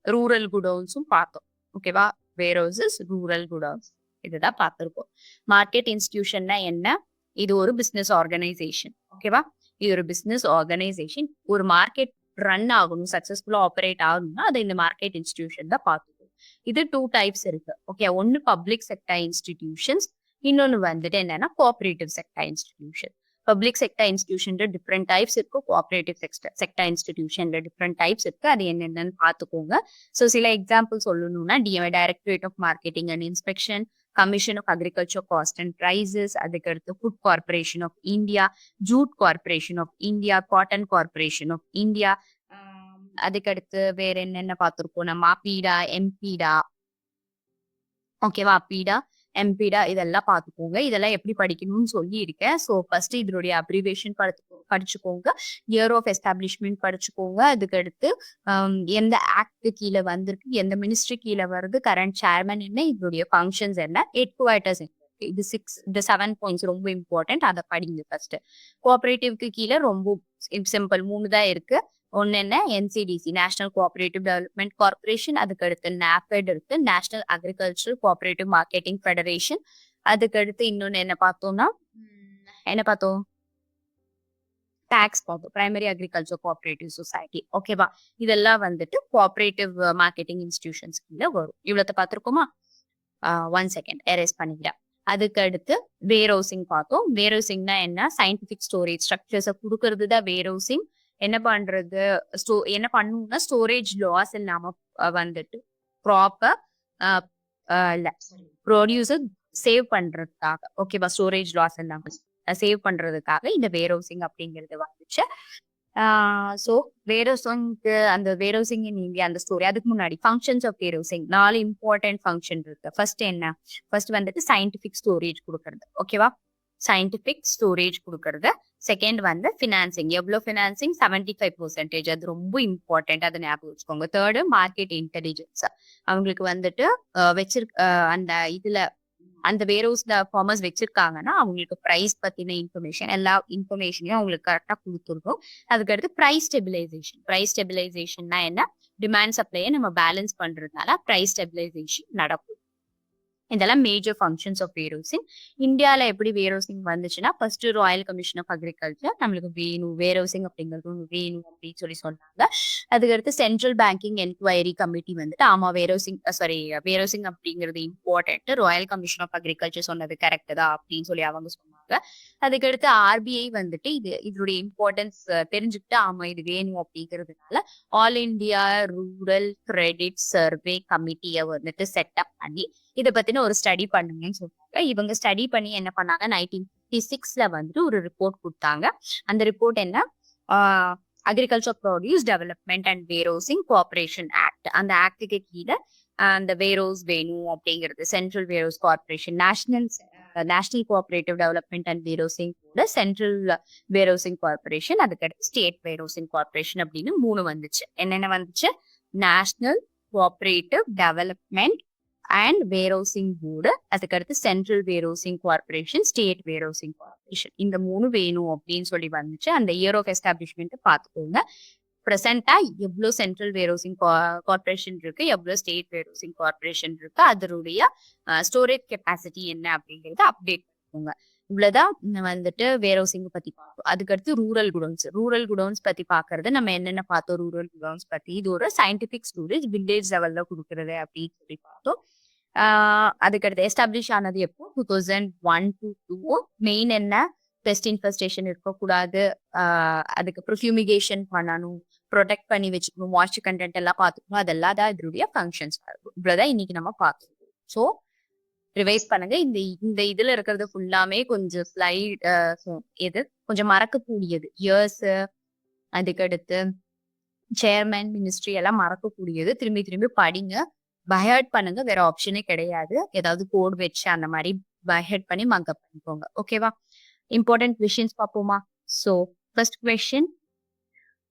ரூரல் குடவுன்ஸும் பார்த்தோம். ஓகேவா? வேர்ஹவுசஸ், ரூரல் குடவுன்ஸ், இதுதான் பார்த்திருக்கோம். மார்க்கெட் இன்ஸ்டிடியூஷன்னா என்ன? இது ஒரு பிசினஸ் ஆர்கனைசேஷன். ஓகேவா? இது ஒரு பிசினஸ் ஆர்கனைசேஷன். ஒரு மார்க்கெட் ரன் ஆகணும், சக்சஸ்ஃபுல்லா ஆப்பரேட் ஆகணும்னா அதை இந்த மார்க்கெட் இன்ஸ்டிடியூஷன் தான் பார்த்துக்கும். இது 2 டைப்ஸ் இருக்கு. ஓகே, ஒன்னு பப்ளிக் செக்டர் இன்ஸ்டிடியூஷன்ஸ், இன்னொன்னு வந்துட்டு என்னன்னா cooperative sector institution. Public sector இன்ஸ்டிடியூஷன்ல டிஃப்ரெண்ட் டைப்ஸ் இருக்கு, கோஆபரேட்டிவ் செக்டர் இன்ஸ்டிடியூஷன்ல டிஃப்ரெண்ட் டைப்ஸ் இருக்கு. அது என்னென்னு பார்த்துக்கோங்க. ஸோ சில எக்ஸாம்பிள் சொல்லணும்னா directorate of marketing and inspection, commission of agriculture cost and prices, அதுக்கடுத்து food corporation of India, jute corporation of India, cotton corporation of India, அதுக்கடுத்து வேற என்னென்ன பார்த்திருக்கோம் நம்ம, பீடா, எம்பீடா. ஓகேவா? பீடா, எம்பீடா இதெல்லாம் பார்த்துக்கோங்க. இதெல்லாம் எப்படி படிக்கணும்னு சொல்லி இருக்கேன். ஸோ ஃபர்ஸ்ட் இதனுடைய அப்ரிவேஷன் படிச்சுக்கோங்க, இயர் ஆஃப் எஸ்டாப்ளிஷ்மெண்ட் படிச்சுக்கோங்க, அதுக்கடுத்து எந்த ஆக்ட் கீழே வந்திருக்கு, எந்த மினிஸ்ட்ரி கீழே வருது, கரண்ட் சேர்மன் என்ன, இதனுடைய ஃபங்க்ஷன்ஸ் என்ன, ஹெட் குவார்ட்டர்ஸ் என்ன. இது 7 பாயிண்ட்ஸ் ரொம்ப இம்பார்ட்டன்ட். அதை படிங்க ஃபர்ஸ்ட். கோஆபரேட்டிவ்க்கு கீழே ரொம்ப சிம்பிள் 3 தான் இருக்கு. ஒன்னு என்ன, NCDC national cooperative development corporation, அதுக்கு அடுத்து நாஃபெட் இருக்கு, national agriculture cooperative marketing federation. அதுக்கு அடுத்து இன்னொன்னு என்ன பார்த்தோம்னா, என்ன பார்த்தோம், டாக்ஸ் பார்த்தோம், பிரைமரி அக்ரிகல்ச்சர் கோஆபரேட்டிவ் சொசைட்டி. ஓகேவா? இதெல்லாம் வந்துட்டு கோஆபரேட்டிவ் மார்க்கெட்டிங் இன்ஸ்டிடியூஷன்ஸ் கீழே வரும். இவ்வளவு பார்த்திருக்கோமா? 1 செகண்ட் எரேஸ் பண்ணிக்கிறேன். அதுக்கு அடுத்து வேர் ஹவுசிங் பார்த்தோம். வேர் ஹவுசிங்னா என்ன, சயின்டிபிக் ஸ்டோரேஜ் ஸ்ட்ரக்சர்ஸை கொடுக்கறது தான் வேர் ஹவுசிங். என்ன பண்றது, என்ன பண்ணணும்னா ஸ்டோரேஜ் லாஸ் இல்லாம வந்துட்டு ப்ராப்பர் ப்ரொடியூசர் சேவ் பண்றதுக்காக. ஓகேவா? ஸ்டோரேஜ் லாஸ் இல்லாம சேவ் பண்றதுக்காக இந்த வேர் ஹவுசிங் அப்படிங்கிறது வந்துச்சு. ஸோ வேர் ஹவுசிங்க்கு, அந்த வேர் ஹவுசிங் இன் இந்தியா அந்த ஸ்டோரி. அதுக்கு முன்னாடி functions of warehousing 4 important function இருக்கு. ஃபர்ஸ்ட் என்ன, ஃபர்ஸ்ட் வந்துட்டு சயின்டிபிக் ஸ்டோரேஜ் கொடுக்கறது. ஓகேவா? சயின்டிபிக் ஸ்டோரேஜ் கொடுக்கறது. செகண்ட் வந்து ஃபினான்சிங். எவ்வளவு ஃபினான்சிங்? 75%. அது ரொம்ப இம்பார்ட்டன்ட், அதை ஞாபகம் வச்சுக்கோங்க. Third market intelligence. அவங்களுக்கு வந்துட்டு அந்த இதுல அந்த வேர் ஹவுஸ்ல ஃபார்மர்ஸ் வச்சிருக்காங்கன்னா அவங்களுக்கு பிரைஸ் பத்தின இன்ஃபர்மேஷன், எல்லா இன்ஃபர்மேஷனையும் அவங்களுக்கு கரெக்டா கொடுத்துருக்கோம். அதுக்கடுத்து பிரைஸ் ஸ்டெபிலைசேஷன். பிரைஸ் ஸ்டெபிலைசேஷன்னா என்ன, டிமாண்ட் சப்ளையை நம்ம பேலன்ஸ் பண்றதுனால பிரைஸ் ஸ்டெபிலைசேஷன் நடக்கும். இதெல்லாம் major functions of warehousing. இந்தியாவில் எப்படி வேர் ஹவுசிங் வந்துச்சுன்னா, first royal commission of agriculture நம்மளுக்கு வேணும், வேர் ஹவுசிங் அப்படிங்கிறது வேணும் அப்படின்னு சொல்லி சொன்னாங்க. அதுக்கடுத்து சென்ட்ரல் பேங்கிங் என்கொயரி கமிட்டி வந்துட்டு, ஆமா வேர் ஹவுசிங் அப்படிங்கிறது important, royal commission of agriculture சொன்னது கரெக்ட் தான் அப்படின்னு சொல்லி அவங்க சொன்னாங்க. அதுக்கடுத்து ஆர்பிஐ வந்துட்டு இதனுடைய இம்பார்ட்டன்ஸ் தெரிஞ்சுக்கிட்டு, ஆமா இது வேணும் அப்படிங்கிறதுனால all India rural credit survey கமிட்டியை வந்துட்டு செட்டப் பண்ணி இதை பத்தின ஒரு ஸ்டடி பண்ணுங்கன்னு சொல்றாங்க. இவங்க ஸ்டடி பண்ணி என்ன பண்ணாங்க, 1956ல வந்துட்டு ஒரு ரிப்போர்ட் கொடுத்தாங்க. அந்த ரிப்போர்ட் என்ன, agriculture produce development and warehousing cooperation act. அந்த ஆக்டுக்கு கீழே அந்த வேர் ஹவுஸ் வேணும் அப்படிங்கிறது, central warehouse corporation, national cooperative development and warehousing கூட சென்ட்ரல் வேர் ஹவுசிங் கார்பரேஷன், அதுக்கடுத்து ஸ்டேட் வேர் ஹவுசிங் கார்பரேஷன் அப்படின்னு 3 வந்துச்சு. என்னென்ன வந்துச்சு, national cooperative development and warehousing board, அதுக்கடுத்து central warehousing corporation, state warehousing corporation. இந்த 3 வேணும் அப்படின்னு சொல்லி வந்துச்சு. அந்த இயர் ஆஃப் எஸ்டாப்ளிஷ்மெண்ட் பார்த்துக்கோங்க. பிரசன்டா எவ்வளவு சென்ட்ரல் வேர் ஹவுசிங் கார்பரேஷன் இருக்கு, எவ்வளவு ஸ்டேட் வேர் ஹவுசிங் கார்பரேஷன் இருக்கு, அதனுடைய ஸ்டோரேஜ் கெப்பாசிட்டி என்ன அப்படிங்கறத அப்டேட் பண்ணிக்கோங்க. இவ்வளவுதான் வந்துட்டு வேர் ஹவுசிங் பத்தி பார்த்தோம். அதுக்கடுத்து ரூரல் குடோன்ஸ் பத்தி பாக்குறது நம்ம என்னென்ன பார்த்தோம். ரூரல் குடோன்ஸ் பத்தி இது ஒரு சயின்டிபிக் ஸ்டோரேஜ், வில்லேஜ் லெவல்ல கொடுக்கறது அப்படின்னு சொல்லி பார்த்தோம். அதுக்கடுத்து எஸ்டாப்ளிஷ் ஆனது எப்போ, 2001 to 2. மெயின் என்ன, பெஸ்ட் இன்ஃபெஸ்டேஷன் இருக்கக்கூடாது, அதுக்கப்புறம் ஃபியூமிகேஷன் பண்ணணும், ப்ரொடெக்ட் பண்ணி வச்சுக்கணும், மாய்ஸ்சர் கண்டென்ட் எல்லாம் பார்த்துக்கணும். அதெல்லாம் தான் இதனுடைய ஃபங்க்ஷன்ஸ். இவ்வளவுதான் இன்னைக்கு நம்ம பார்க்கணும். ஸோ ரிவைஸ் பண்ணுங்க. இந்த இதுல இருக்கிறது ஃபுல்லாமே கொஞ்சம் ஸ்லைட், எது கொஞ்சம் மறக்கக்கூடியது, இயர்ஸ், அதுக்கடுத்து சேர்மன், மினிஸ்ட்ரி எல்லாம் மறக்கக்கூடியது. திரும்பி திரும்பி படிங்க, பைஹர்ட் பண்ணுங்க, வேற ஆப்ஷனே கிடையாது. ஏதாவது கோட் வச்சு அந்த மாதிரி பைஹர்ட் பண்ணி மக்கப் பண்ணிக்கோங்க. ஓகேவா? இம்பார்ட்டன்ட் கொஸ்டின்ஸ் பார்ப்போமா? So first question,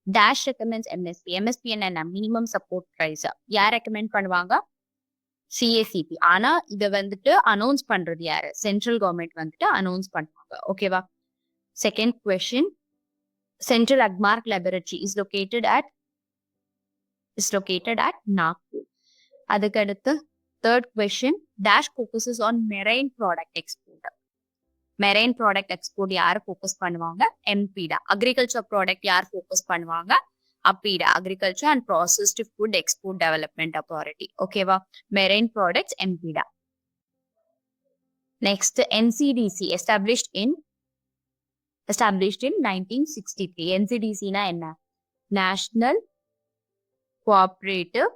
dash recommends MSP. MSP என்ன, மினிமம் சப்போர்ட் பிரைஸ். யார் ரெக்கமெண்ட் பண்ணுவாங்க, சிஏசிபி. ஆனா இதை வந்துட்டு அனௌன்ஸ் பண்றது யாரு, சென்ட்ரல் கவர்மெண்ட் வந்துட்டு அனௌன்ஸ் பண்ணுவாங்க. ஓகேவா? Second question, central Agmark laboratory is located at Nagpur. அதுக்கு அடுத்து third question, dash focuses on marine product export. Marine product export யார் ஃபோக்கஸ் பண்ணுவாங்க? எம்பிடா. அக்ரிகல்ச்சர் ப்ராடக்ட் யார் ஃபோக்கஸ் பண்ணுவாங்க? APEDA. Agriculture and processed food export development authority. ஓகேவா? Marine products MPEDA. Next NCDC established in 1963. என்சிடிசினா என்ன? National cooperative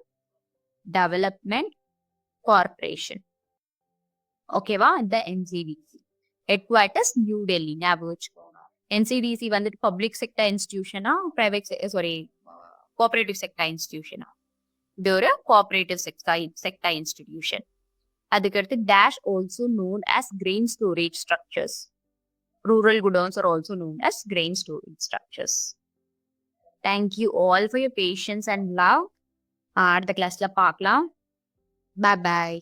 development corporation. ஓகேவா? இந்த NCDC ஹெட்குவார்ட்டர்ஸ் new Delhi. ஞாபகம் வச்சுக்கோங்க. என்சிடிசி வந்துட்டு பப்ளிக் செக்டர் இன்ஸ்டிடியூஷனா பிரைவேட் கோஆபரேட்டிவ் செக்டர் இன்ஸ்டிடியூஷனா? இது ஒரு கோஆபரேட்டிவ் செக்டர் இன்ஸ்டிடியூஷன். அதுக்கடுத்து dash also known as grain storage structures. Rural gudowns are also known as grain storage structures. Thank you all for your patience and love. அடுத்த கிளாஸ்ல பார்க்கலாம். Bye bye.